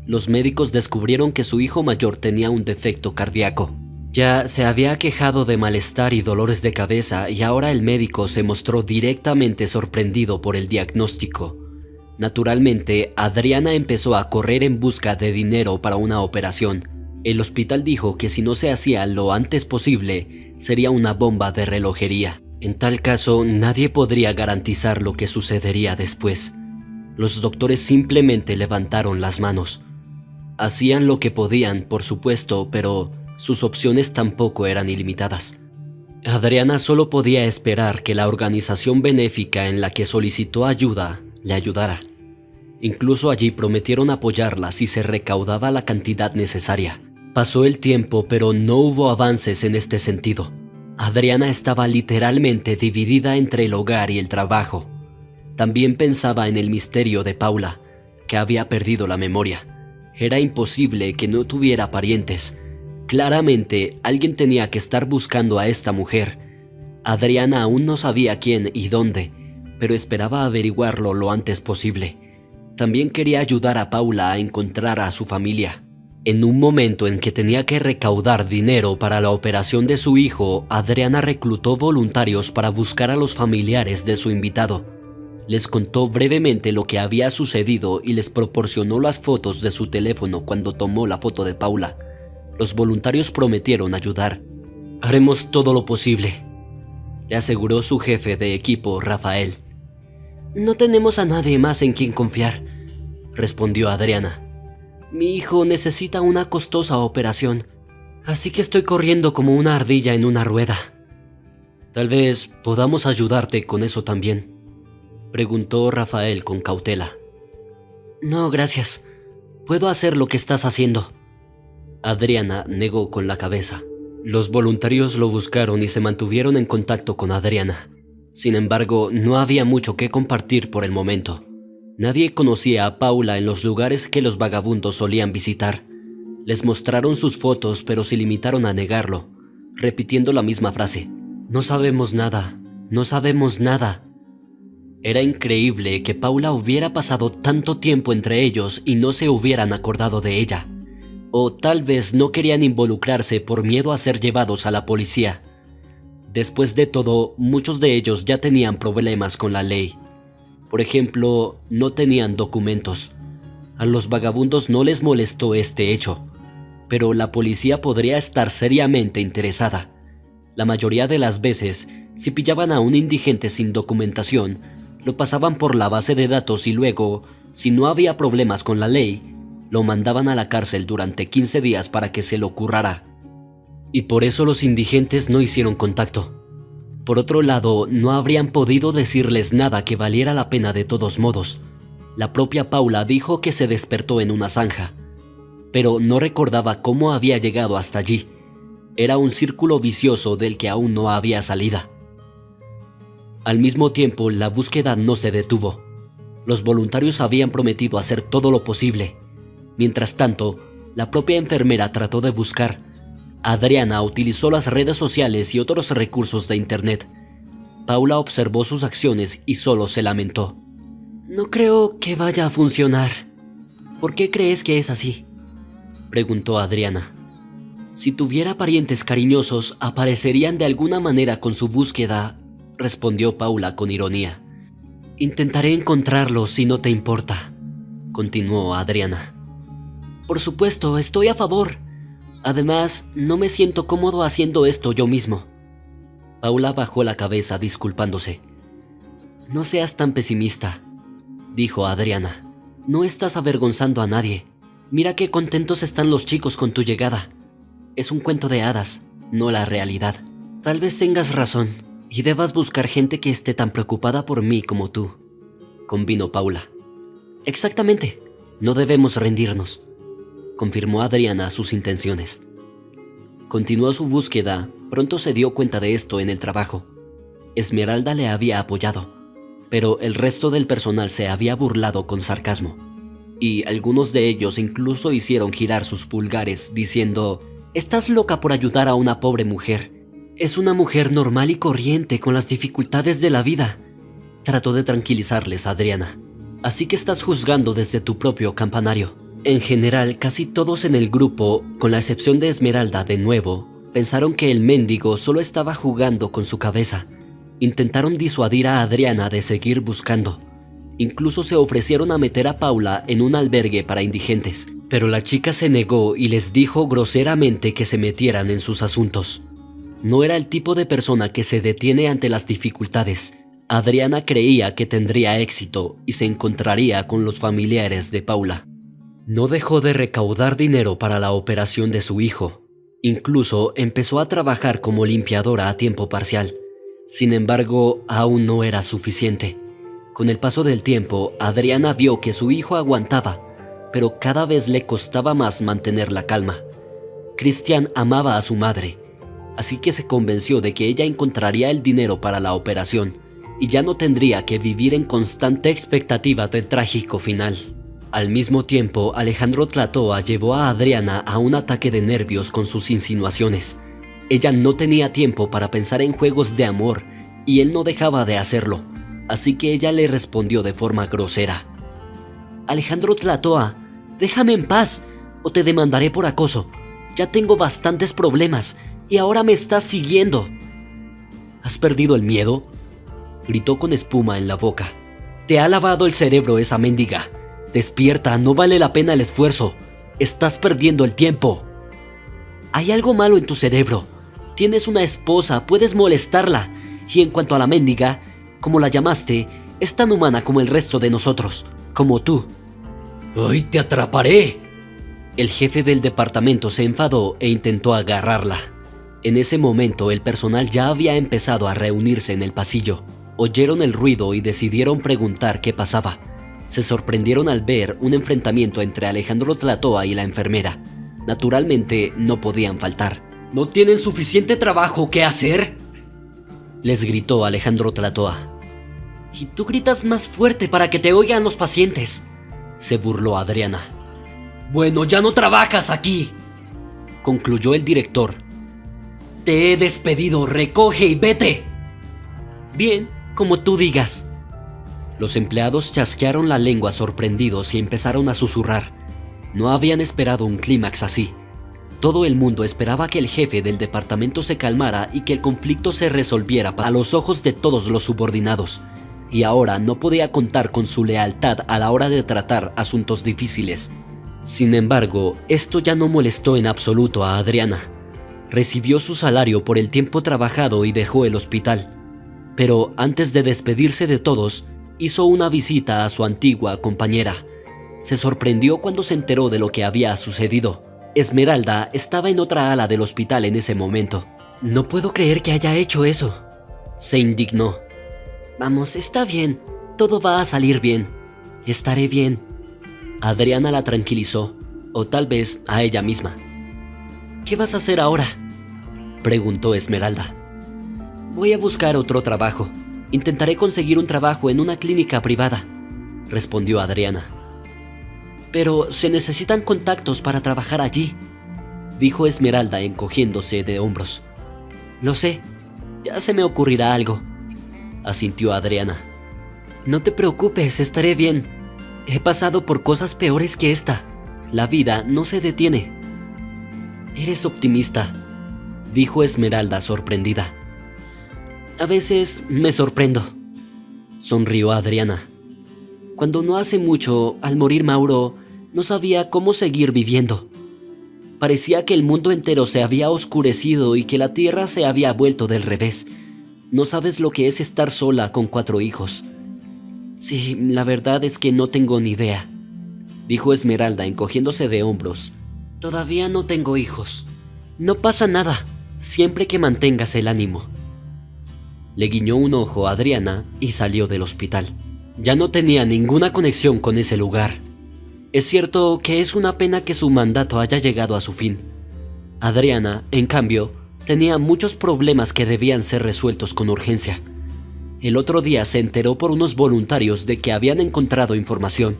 Los médicos descubrieron que su hijo mayor tenía un defecto cardíaco. Ya se había quejado de malestar y dolores de cabeza y ahora el médico se mostró directamente sorprendido por el diagnóstico. Naturalmente, Adriana empezó a correr en busca de dinero para una operación. El hospital dijo que si no se hacía lo antes posible, sería una bomba de relojería. En tal caso, nadie podría garantizar lo que sucedería después. Los doctores simplemente levantaron las manos. Hacían lo que podían, por supuesto, pero sus opciones tampoco eran ilimitadas. Adriana solo podía esperar que la organización benéfica en la que solicitó ayuda le ayudara. Incluso allí prometieron apoyarla si se recaudaba la cantidad necesaria. Pasó el tiempo, pero no hubo avances en este sentido. Adriana estaba literalmente dividida entre el hogar y el trabajo. También pensaba en el misterio de Paula, que había perdido la memoria. Era imposible que no tuviera parientes. Claramente, alguien tenía que estar buscando a esta mujer. Adriana aún no sabía quién y dónde, pero esperaba averiguarlo lo antes posible. También quería ayudar a Paula a encontrar a su familia. En un momento en que tenía que recaudar dinero para la operación de su hijo, Adriana reclutó voluntarios para buscar a los familiares de su invitado. Les contó brevemente lo que había sucedido y les proporcionó las fotos de su teléfono cuando tomó la foto de Paula. Los voluntarios prometieron ayudar. «Haremos todo lo posible», le aseguró su jefe de equipo, Rafael. «No tenemos a nadie más en quien confiar», respondió Adriana. «Mi hijo necesita una costosa operación, así que estoy corriendo como una ardilla en una rueda». «Tal vez podamos ayudarte con eso también», preguntó Rafael con cautela. «No, gracias. Puedo hacer lo que estás haciendo». Adriana negó con la cabeza. Los voluntarios lo buscaron y se mantuvieron en contacto con Adriana. Sin embargo, no había mucho que compartir por el momento. Nadie conocía a Paula en los lugares que los vagabundos solían visitar. Les mostraron sus fotos, pero se limitaron a negarlo, repitiendo la misma frase: «No sabemos nada, no sabemos nada». Era increíble que Paula hubiera pasado tanto tiempo entre ellos y no se hubieran acordado de ella. O tal vez no querían involucrarse por miedo a ser llevados a la policía. Después de todo, muchos de ellos ya tenían problemas con la ley. Por ejemplo, no tenían documentos. A los vagabundos no les molestó este hecho, pero la policía podría estar seriamente interesada. La mayoría de las veces, si pillaban a un indigente sin documentación, lo pasaban por la base de datos y luego, si no había problemas con la ley, lo mandaban a la cárcel durante 15 días para que se lo currara. Y por eso los indigentes no hicieron contacto. Por otro lado, no habrían podido decirles nada que valiera la pena de todos modos. La propia Paula dijo que se despertó en una zanja, pero no recordaba cómo había llegado hasta allí. Era un círculo vicioso del que aún no había salida. Al mismo tiempo, la búsqueda no se detuvo. Los voluntarios habían prometido hacer todo lo posible. Mientras tanto, la propia enfermera trató de buscar. Adriana utilizó las redes sociales y otros recursos de internet. Paula observó sus acciones y solo se lamentó. «No creo que vaya a funcionar. ¿Por qué crees que es así?», preguntó Adriana. «Si tuviera parientes cariñosos, aparecerían de alguna manera con su búsqueda», respondió Paula con ironía. «Intentaré encontrarlos si no te importa», continuó Adriana. «Por supuesto, estoy a favor. Además, no me siento cómodo haciendo esto yo mismo». Paula bajó la cabeza disculpándose. «No seas tan pesimista», dijo Adriana. «No estás avergonzando a nadie. Mira qué contentos están los chicos con tu llegada. Es un cuento de hadas, no la realidad. Tal vez tengas razón y debas buscar gente que esté tan preocupada por mí como tú», convino Paula. «Exactamente, no debemos rendirnos», confirmó Adriana sus intenciones. Continuó su búsqueda. Pronto se dio cuenta de esto en el trabajo. Esmeralda le había apoyado, pero el resto del personal se había burlado con sarcasmo. Y algunos de ellos incluso hicieron girar sus pulgares diciendo: «Estás loca por ayudar a una pobre mujer. Es una mujer normal y corriente con las dificultades de la vida», trató de tranquilizarles Adriana. «Así que estás juzgando desde tu propio campanario». En general, casi todos en el grupo, con la excepción de Esmeralda de nuevo, pensaron que el mendigo solo estaba jugando con su cabeza. Intentaron disuadir a Adriana de seguir buscando. Incluso se ofrecieron a meter a Paula en un albergue para indigentes, pero la chica se negó y les dijo groseramente que se metieran en sus asuntos. No era el tipo de persona que se detiene ante las dificultades. Adriana creía que tendría éxito y se encontraría con los familiares de Paula. No dejó de recaudar dinero para la operación de su hijo. Incluso empezó a trabajar como limpiadora a tiempo parcial. Sin embargo, aún no era suficiente. Con el paso del tiempo, Adriana vio que su hijo aguantaba, pero cada vez le costaba más mantener la calma. Christian amaba a su madre, así que se convenció de que ella encontraría el dinero para la operación y ya no tendría que vivir en constante expectativa del trágico final. Al mismo tiempo, Alejandro Tlatoa llevó a Adriana a un ataque de nervios con sus insinuaciones. Ella no tenía tiempo para pensar en juegos de amor y él no dejaba de hacerlo, así que ella le respondió de forma grosera. Alejandro Tlatoa, déjame en paz o te demandaré por acoso. Ya tengo bastantes problemas y ahora me estás siguiendo. ¿Has perdido el miedo?, gritó con espuma en la boca. Te ha lavado el cerebro esa mendiga. Despierta, no vale la pena el esfuerzo. Estás perdiendo el tiempo. Hay algo malo en tu cerebro. Tienes una esposa, puedes molestarla. Y en cuanto a la mendiga, como la llamaste, es tan humana como el resto de nosotros, como tú. ¡Ay, te atraparé! El jefe del departamento se enfadó e intentó agarrarla. En ese momento, el personal ya había empezado a reunirse en el pasillo. Oyeron el ruido y decidieron preguntar qué pasaba. Se sorprendieron al ver un enfrentamiento entre Alejandro Tlatoa y la enfermera. Naturalmente, no podían faltar. ¿No tienen suficiente trabajo que hacer?, les gritó Alejandro Tlatoa. Y tú gritas más fuerte para que te oigan los pacientes, se burló Adriana. Bueno, ya no trabajas aquí, concluyó el director. Te he despedido, recoge y vete. Bien, como tú digas. Los empleados chasquearon la lengua sorprendidos y empezaron a susurrar. No habían esperado un clímax así. Todo el mundo esperaba que el jefe del departamento se calmara y que el conflicto se resolviera a los ojos de todos los subordinados. Y ahora no podía contar con su lealtad a la hora de tratar asuntos difíciles. Sin embargo, esto ya no molestó en absoluto a Adriana. Recibió su salario por el tiempo trabajado y dejó el hospital. Pero antes de despedirse de todos, hizo una visita a su antigua compañera. Se sorprendió cuando se enteró de lo que había sucedido. Esmeralda estaba en otra ala del hospital en ese momento. No puedo creer que haya hecho eso, se indignó. Vamos, está bien, todo va a salir bien. Estaré bien. Adriana la tranquilizó, o tal vez a ella misma. ¿Qué vas a hacer ahora?, preguntó Esmeralda. Voy a buscar otro trabajo. Intentaré conseguir un trabajo en una clínica privada, respondió Adriana. Pero se necesitan contactos para trabajar allí, dijo Esmeralda encogiéndose de hombros. Lo sé, ya se me ocurrirá algo, asintió Adriana. No te preocupes, estaré bien. He pasado por cosas peores que esta. La vida no se detiene. Eres optimista, dijo Esmeralda sorprendida. A veces me sorprendo, sonrió Adriana. Cuando no hace mucho, al morir Mauro, no sabía cómo seguir viviendo. Parecía que el mundo entero se había oscurecido y que la tierra se había vuelto del revés. No sabes lo que es estar sola con 4 hijos. Sí, la verdad es que no tengo ni idea, dijo Esmeralda encogiéndose de hombros. Todavía no tengo hijos. No pasa nada, siempre que mantengas el ánimo. Le guiñó un ojo a Adriana y salió del hospital. Ya no tenía ninguna conexión con ese lugar. Es cierto que es una pena que su mandato haya llegado a su fin. Adriana, en cambio, tenía muchos problemas que debían ser resueltos con urgencia. El otro día se enteró por unos voluntarios de que habían encontrado información.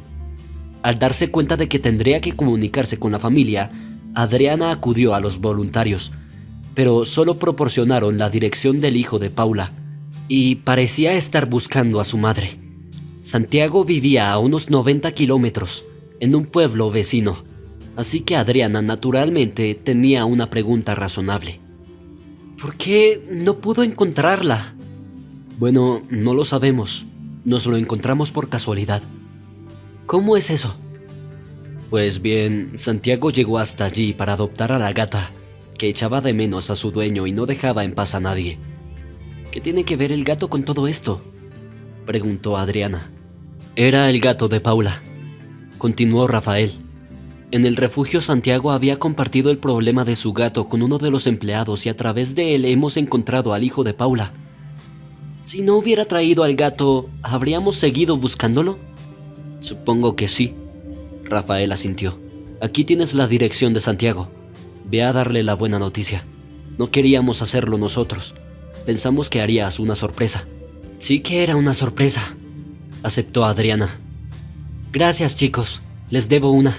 Al darse cuenta de que tendría que comunicarse con la familia, Adriana acudió a los voluntarios, pero solo proporcionaron la dirección del hijo de Paula, y parecía estar buscando a su madre. Santiago vivía a unos 90 kilómetros, en un pueblo vecino, así que Adriana naturalmente tenía una pregunta razonable. ¿Por qué no pudo encontrarla? Bueno, no lo sabemos. Nos lo encontramos por casualidad. ¿Cómo es eso? Pues bien, Santiago llegó hasta allí para adoptar a la gata, que echaba de menos a su dueño y no dejaba en paz a nadie. ¿Qué tiene que ver el gato con todo esto?, preguntó Adriana. Era el gato de Paula, continuó Rafael. En el refugio Santiago había compartido el problema de su gato con uno de los empleados y a través de él hemos encontrado al hijo de Paula. Si no hubiera traído al gato, ¿habríamos seguido buscándolo? Supongo que sí. Rafael asintió. Aquí tienes la dirección de Santiago. Ve a darle la buena noticia. No queríamos hacerlo nosotros. Pensamos que harías una sorpresa. Sí que era una sorpresa, aceptó Adriana. Gracias, chicos. Les debo una.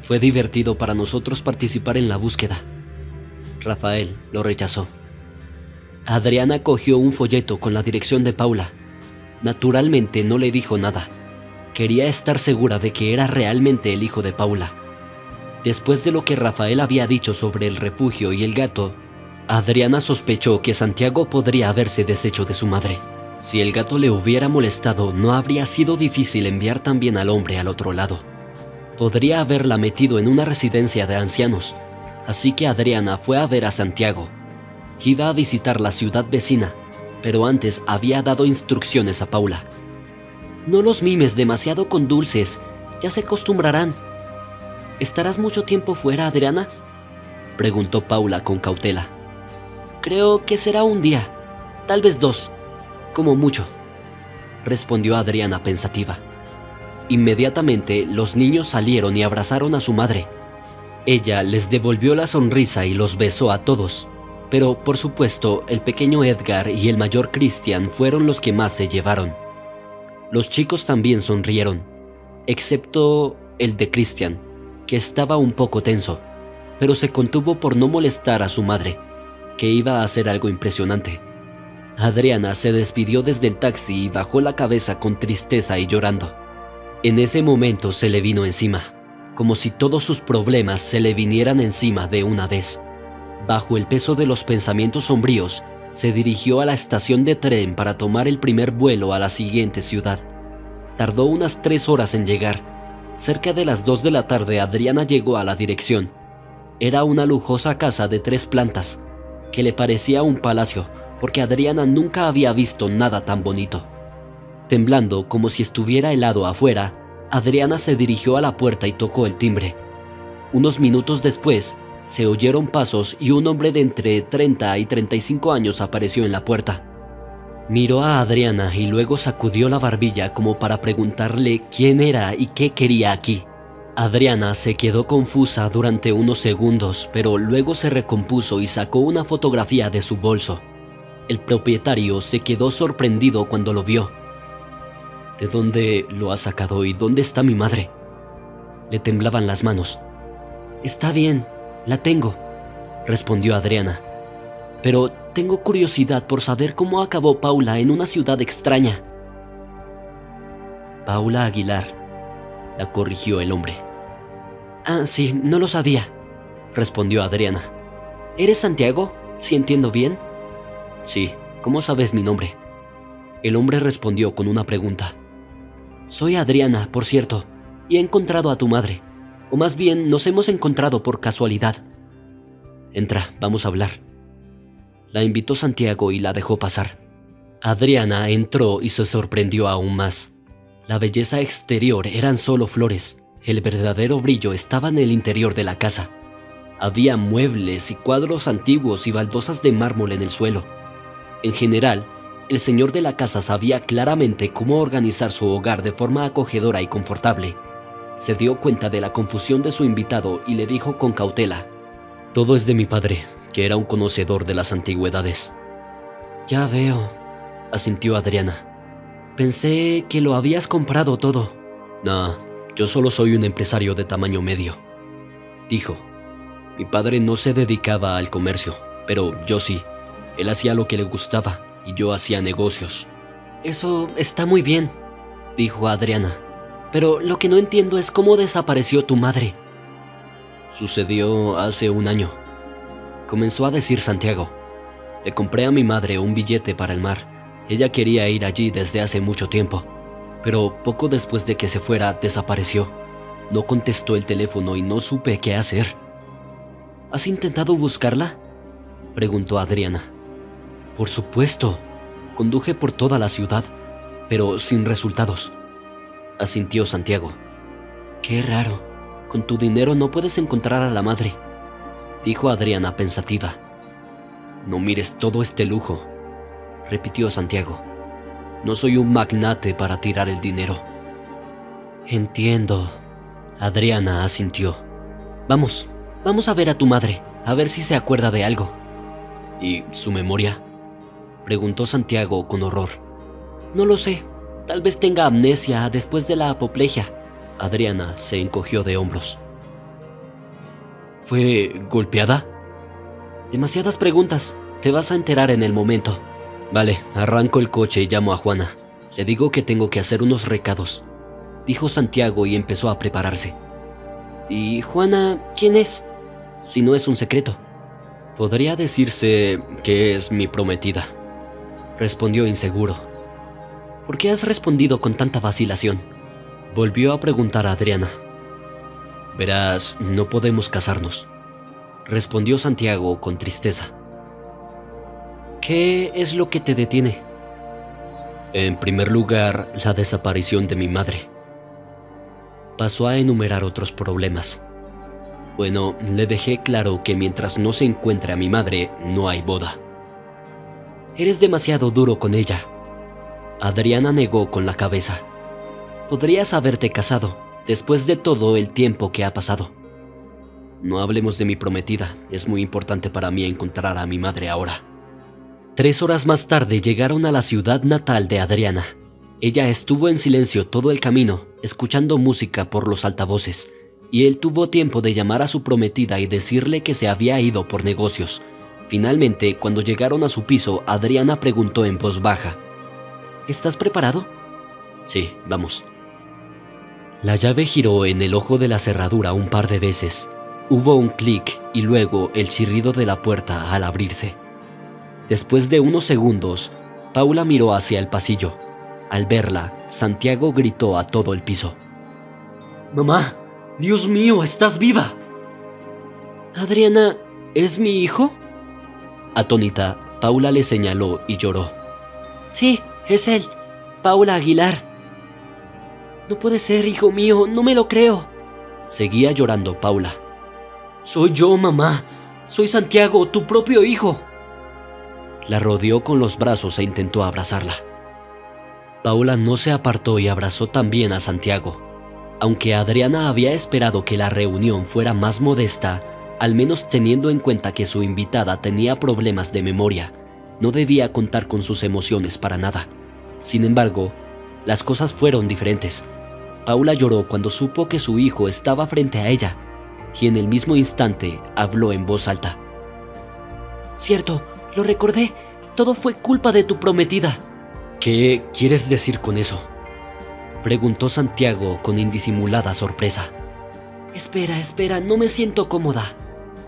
Fue divertido para nosotros participar en la búsqueda. Rafael lo rechazó. Adriana cogió un folleto con la dirección de Paula. Naturalmente no le dijo nada. Quería estar segura de que era realmente el hijo de Paula. Después de lo que Rafael había dicho sobre el refugio y el gato, Adriana sospechó que Santiago podría haberse deshecho de su madre. Si el gato le hubiera molestado, no habría sido difícil enviar también al hombre al otro lado. Podría haberla metido en una residencia de ancianos, así que Adriana fue a ver a Santiago. Iba a visitar la ciudad vecina, pero antes había dado instrucciones a Paula. No los mimes demasiado con dulces, ya se acostumbrarán. ¿Estarás mucho tiempo fuera, Adriana?, preguntó Paula con cautela. Creo que será un día, tal vez 2, como mucho, respondió Adriana pensativa. Inmediatamente los niños salieron y abrazaron a su madre. Ella les devolvió la sonrisa y los besó a todos, pero por supuesto el pequeño Edgar y el mayor Christian fueron los que más se llevaron. Los chicos también sonrieron, excepto el de Christian, que estaba un poco tenso, pero se contuvo por no molestar a su madre, que iba a hacer algo impresionante. Adriana se despidió desde el taxi y bajó la cabeza con tristeza y llorando. En ese momento se le vino encima, como si todos sus problemas se le vinieran encima de una vez. Bajo el peso de los pensamientos sombríos, se dirigió a la estación de tren para tomar el primer vuelo a la siguiente ciudad. Tardó unas 3 horas en llegar. Cerca de las 2 de la tarde, Adriana llegó a la dirección. Era una lujosa casa de 3 plantas, que le parecía un palacio, porque Adriana nunca había visto nada tan bonito. Temblando como si estuviera helado afuera, Adriana se dirigió a la puerta y tocó el timbre. Unos minutos después, se oyeron pasos y un hombre de entre 30 y 35 años apareció en la puerta. Miró a Adriana y luego sacudió la barbilla como para preguntarle quién era y qué quería aquí. Adriana se quedó confusa durante unos segundos, pero luego se recompuso y sacó una fotografía de su bolso. El propietario se quedó sorprendido cuando lo vio. ¿De dónde lo has sacado y dónde está mi madre? Le temblaban las manos. Está bien, la tengo, respondió Adriana. Pero tengo curiosidad por saber cómo acabó Paula en una ciudad extraña. Paula Aguilar, la corrigió el hombre. Ah, sí, no lo sabía, respondió Adriana. ¿Eres Santiago? ¿Si entiendo bien? Sí, ¿cómo sabes mi nombre? El hombre respondió con una pregunta. Soy Adriana, por cierto, y he encontrado a tu madre. O más bien, nos hemos encontrado por casualidad. Entra, vamos a hablar. La invitó Santiago y la dejó pasar. Adriana entró y se sorprendió aún más. La belleza exterior eran solo flores. El verdadero brillo estaba en el interior de la casa. Había muebles y cuadros antiguos y baldosas de mármol en el suelo. En general, el señor de la casa sabía claramente cómo organizar su hogar de forma acogedora y confortable. Se dio cuenta de la confusión de su invitado y le dijo con cautela: todo es de mi padre, que era un conocedor de las antigüedades. Ya veo, asintió Adriana. Pensé que lo habías comprado todo. No, yo solo soy un empresario de tamaño medio, dijo. Mi padre no se dedicaba al comercio, pero yo sí. Él hacía lo que le gustaba y yo hacía negocios. Eso está muy bien, dijo Adriana. Pero lo que no entiendo es cómo desapareció tu madre. Sucedió hace 1 año, comenzó a decir Santiago. Le compré a mi madre un billete para el mar. Ella quería ir allí desde hace mucho tiempo, pero poco después de que se fuera, desapareció. No contestó el teléfono y no supe qué hacer. ¿Has intentado buscarla?, preguntó Adriana. Por supuesto. Conduje por toda la ciudad, pero sin resultados, asintió Santiago. Qué raro. Con tu dinero no puedes encontrar a la madre, dijo Adriana pensativa. No mires todo este lujo, repitió Santiago. No soy un magnate para tirar el dinero. Entiendo. Adriana asintió. Vamos a ver a tu madre, a ver si se acuerda de algo. ¿Y su memoria? Preguntó Santiago con horror. No lo sé, tal vez tenga amnesia después de la apoplejía. Adriana se encogió de hombros. ¿Fue golpeada? Demasiadas preguntas, te vas a enterar en el momento. Vale, arranco el coche y llamo a Juana. Le digo que tengo que hacer unos recados, dijo Santiago y empezó a prepararse. ¿Y Juana quién es? Si no es un secreto. Podría decirse que es mi prometida, respondió inseguro. ¿Por qué has respondido con tanta vacilación? Volvió a preguntar a Adriana. Verás, no podemos casarnos, respondió Santiago con tristeza. ¿Qué es lo que te detiene? En primer lugar, la desaparición de mi madre. Pasó a enumerar otros problemas. Bueno, le dejé claro que mientras no se encuentre a mi madre, no hay boda. Eres demasiado duro con ella. Adriana negó con la cabeza. Podrías haberte casado, después de todo el tiempo que ha pasado. No hablemos de mi prometida, es muy importante para mí encontrar a mi madre ahora. 3 horas más tarde llegaron a la ciudad natal de Adriana. Ella estuvo en silencio todo el camino, escuchando música por los altavoces, y él tuvo tiempo de llamar a su prometida y decirle que se había ido por negocios. Finalmente, cuando llegaron a su piso, Adriana preguntó en voz baja: ¿Estás preparado? Sí, vamos. La llave giró en el ojo de la cerradura un par de veces. Hubo un clic y luego el chirrido de la puerta al abrirse. Después de unos segundos, Paula miró hacia el pasillo. Al verla, Santiago gritó a todo el piso: ¡Mamá! ¡Dios mío, estás viva! Adriana, ¿es mi hijo? Atónita, Paula le señaló y lloró. Sí, es él, Paula Aguilar. No puede ser, hijo mío, no me lo creo. Seguía llorando Paula. Soy yo, mamá. Soy Santiago, tu propio hijo. La rodeó con los brazos e intentó abrazarla. Paula no se apartó y abrazó también a Santiago. Aunque Adriana había esperado que la reunión fuera más modesta, al menos teniendo en cuenta que su invitada tenía problemas de memoria, no debía contar con sus emociones para nada. Sin embargo, las cosas fueron diferentes. Paula lloró cuando supo que su hijo estaba frente a ella, y en el mismo instante habló en voz alta. Cierto, lo recordé, todo fue culpa de tu prometida. ¿Qué quieres decir con eso?, preguntó Santiago con indisimulada sorpresa. Espera, no me siento cómoda.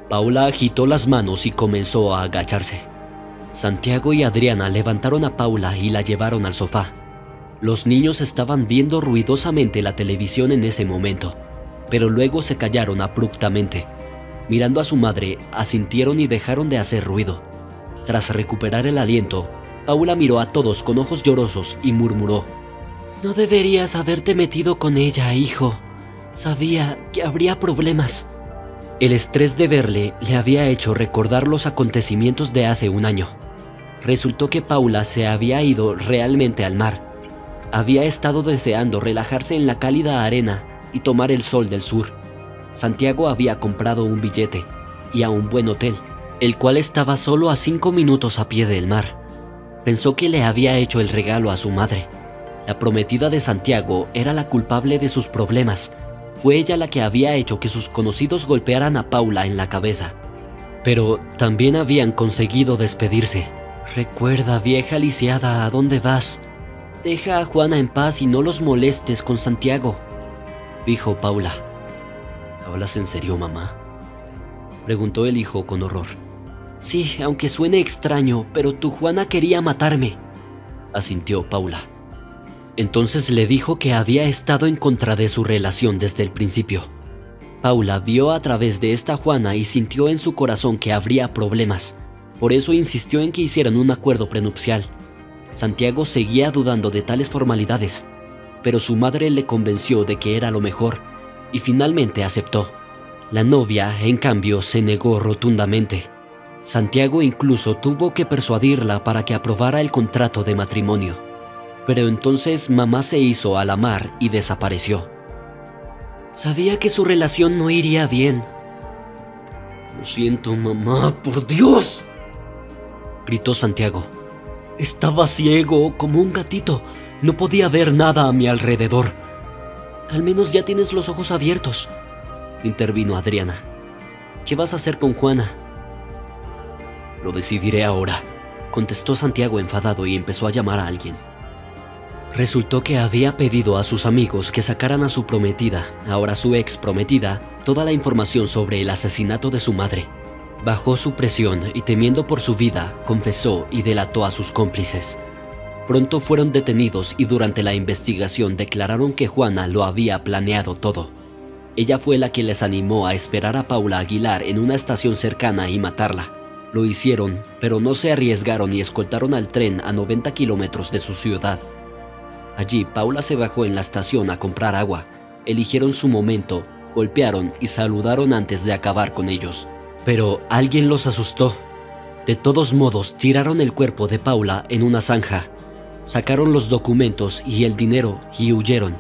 Paula agitó las manos y comenzó a agacharse. Santiago y Adriana levantaron a Paula y la llevaron al sofá. Los niños estaban viendo ruidosamente la televisión en ese momento, pero luego se callaron abruptamente. Mirando a su madre, asintieron y dejaron de hacer ruido. Tras recuperar el aliento, Paula miró a todos con ojos llorosos y murmuró: No deberías haberte metido con ella, hijo. Sabía que habría problemas. El estrés de verle le había hecho recordar los acontecimientos de hace un año. Resultó que Paula se había ido realmente al mar. Había estado deseando relajarse en la cálida arena y tomar el sol del sur. Santiago había comprado un billete y a un buen hotel, el cual estaba solo a 5 minutos a pie del mar. Pensó que le había hecho el regalo a su madre. La prometida de Santiago era la culpable de sus problemas. Fue ella la que había hecho que sus conocidos golpearan a Paula en la cabeza. Pero también habían conseguido despedirse. Recuerda, vieja lisiada, ¿a dónde vas? Deja a Juana en paz y no los molestes con Santiago, dijo Paula. ¿Hablas en serio, mamá?, preguntó el hijo con horror. Sí, aunque suene extraño, pero tu Juana quería matarme, asintió Paula. Entonces le dijo que había estado en contra de su relación desde el principio. Paula vio a través de esta Juana y sintió en su corazón que habría problemas. Por eso insistió en que hicieran un acuerdo prenupcial. Santiago seguía dudando de tales formalidades, pero su madre le convenció de que era lo mejor y finalmente aceptó. La novia, en cambio, se negó rotundamente. Santiago incluso tuvo que persuadirla para que aprobara el contrato de matrimonio. Pero entonces mamá se hizo a la mar y desapareció. Sabía que su relación no iría bien. Lo siento, mamá, por Dios, gritó Santiago. Estaba ciego como un gatito. No podía ver nada a mi alrededor. Al menos ya tienes los ojos abiertos, intervino Adriana. ¿Qué vas a hacer con Juana? Lo decidiré ahora, contestó Santiago enfadado y empezó a llamar a alguien. Resultó que había pedido a sus amigos que sacaran a su prometida, ahora su ex prometida, toda la información sobre el asesinato de su madre. Bajó su presión y, temiendo por su vida, confesó y delató a sus cómplices. Pronto fueron detenidos y durante la investigación declararon que Juana lo había planeado todo. Ella fue la que les animó a esperar a Paula Aguilar en una estación cercana y matarla. Lo hicieron, pero no se arriesgaron y escoltaron al tren a 90 kilómetros de su ciudad. Allí, Paula se bajó en la estación a comprar agua. Eligieron su momento, golpearon y saludaron antes de acabar con ellos. Pero alguien los asustó. De todos modos, tiraron el cuerpo de Paula en una zanja. Sacaron los documentos y el dinero y huyeron,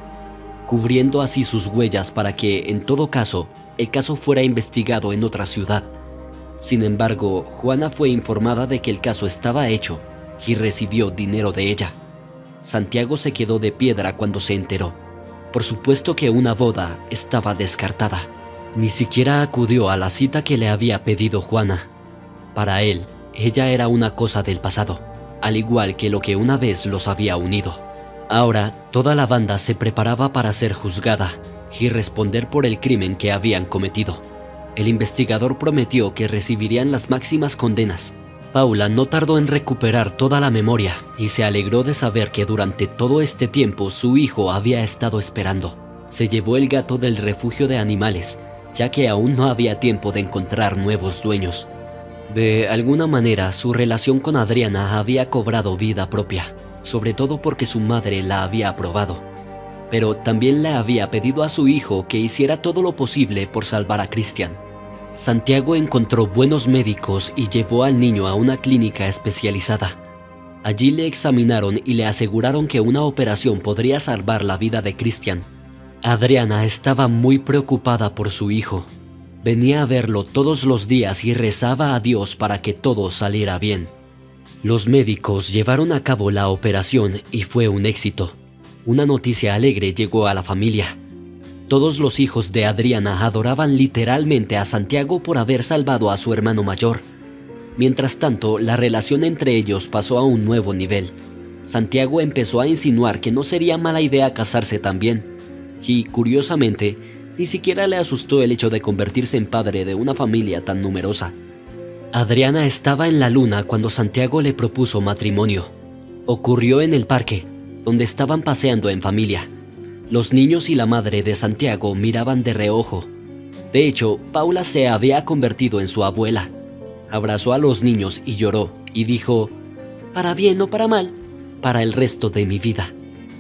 cubriendo así sus huellas para que, en todo caso, el caso fuera investigado en otra ciudad. Sin embargo, Juana fue informada de que el caso estaba hecho y recibió dinero de ella. Santiago se quedó de piedra cuando se enteró. Por supuesto que una boda estaba descartada. Ni siquiera acudió a la cita que le había pedido Juana. Para él, ella era una cosa del pasado, al igual que lo que una vez los había unido. Ahora, toda la banda se preparaba para ser juzgada y responder por el crimen que habían cometido. El investigador prometió que recibirían las máximas condenas. Paula no tardó en recuperar toda la memoria y se alegró de saber que durante todo este tiempo su hijo había estado esperando. Se llevó el gato del refugio de animales, ya que aún no había tiempo de encontrar nuevos dueños. De alguna manera, su relación con Adriana había cobrado vida propia, sobre todo porque su madre la había aprobado. Pero también le había pedido a su hijo que hiciera todo lo posible por salvar a Cristian. Santiago encontró buenos médicos y llevó al niño a una clínica especializada. Allí le examinaron y le aseguraron que una operación podría salvar la vida de Cristian. Adriana estaba muy preocupada por su hijo. Venía a verlo todos los días y rezaba a Dios para que todo saliera bien. Los médicos llevaron a cabo la operación y fue un éxito. Una noticia alegre llegó a la familia. Todos los hijos de Adriana adoraban literalmente a Santiago por haber salvado a su hermano mayor. Mientras tanto, la relación entre ellos pasó a un nuevo nivel. Santiago empezó a insinuar que no sería mala idea casarse también. Y, curiosamente, ni siquiera le asustó el hecho de convertirse en padre de una familia tan numerosa. Adriana estaba en la luna cuando Santiago le propuso matrimonio. Ocurrió en el parque, donde estaban paseando en familia. Los niños y la madre de Santiago miraban de reojo. De hecho, Paula se había convertido en su abuela. Abrazó a los niños y lloró, y dijo: «Para bien o para mal, para el resto de mi vida.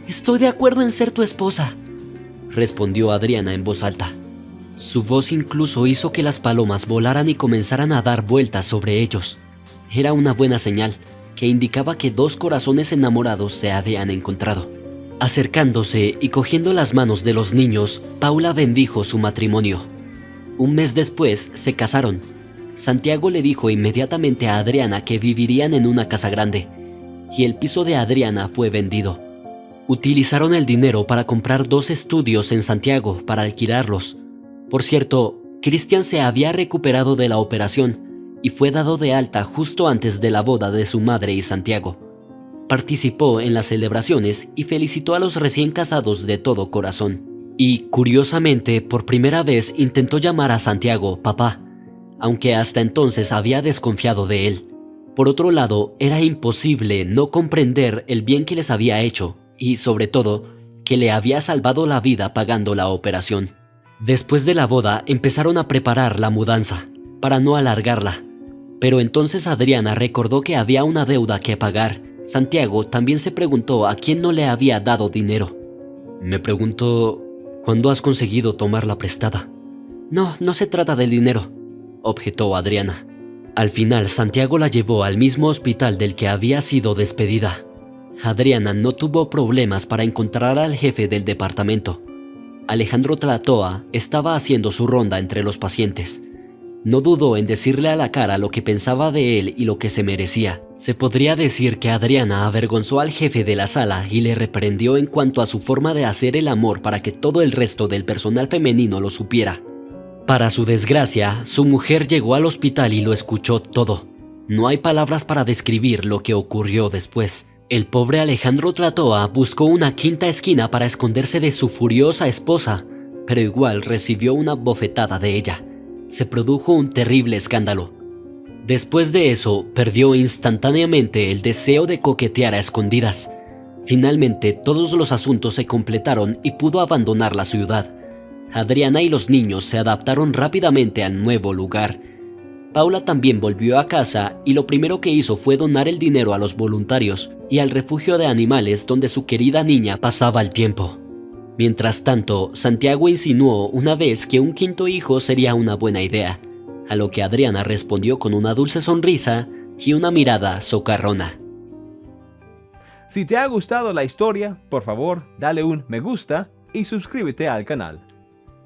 Estoy de acuerdo en ser tu esposa», respondió Adriana en voz alta. Su voz incluso hizo que las palomas volaran y comenzaran a dar vueltas sobre ellos. Era una buena señal, que indicaba que dos corazones enamorados se habían encontrado. Acercándose y cogiendo las manos de los niños, Paula bendijo su matrimonio. Un mes después se casaron. Santiago le dijo inmediatamente a Adriana que vivirían en una casa grande, y el piso de Adriana fue vendido. Utilizaron el dinero para comprar 2 estudios en Santiago para alquilarlos. Por cierto, Cristian se había recuperado de la operación y fue dado de alta justo antes de la boda de su madre y Santiago. Participó en las celebraciones y felicitó a los recién casados de todo corazón. Y, curiosamente, por primera vez intentó llamar a Santiago papá, aunque hasta entonces había desconfiado de él. Por otro lado, era imposible no comprender el bien que les había hecho y, sobre todo, que le había salvado la vida pagando la operación. Después de la boda, empezaron a preparar la mudanza, para no alargarla. Pero entonces Adriana recordó que había una deuda que pagar. Santiago también se preguntó a quién no le había dado dinero. «Me pregunto, ¿cuándo has conseguido tomarla prestada?» No se trata del dinero», objetó Adriana. Al final, Santiago la llevó al mismo hospital del que había sido despedida. Adriana no tuvo problemas para encontrar al jefe del departamento. Alejandro Tlatoa estaba haciendo su ronda entre los pacientes. No dudó en decirle a la cara lo que pensaba de él y lo que se merecía. Se podría decir que Adriana avergonzó al jefe de la sala y le reprendió en cuanto a su forma de hacer el amor para que todo el resto del personal femenino lo supiera. Para su desgracia, su mujer llegó al hospital y lo escuchó todo. No hay palabras para describir lo que ocurrió después. El pobre Alejandro Tlatoa buscó una quinta esquina para esconderse de su furiosa esposa, pero igual recibió una bofetada de ella. Se produjo un terrible escándalo. Después de eso, perdió instantáneamente el deseo de coquetear a escondidas. Finalmente, todos los asuntos se completaron y pudo abandonar la ciudad. Adriana y los niños se adaptaron rápidamente al nuevo lugar. Paula también volvió a casa y lo primero que hizo fue donar el dinero a los voluntarios y al refugio de animales donde su querida niña pasaba el tiempo. Mientras tanto, Santiago insinuó una vez que un quinto hijo sería una buena idea, a lo que Adriana respondió con una dulce sonrisa y una mirada socarrona. Si te ha gustado la historia, por favor, dale un me gusta y suscríbete al canal.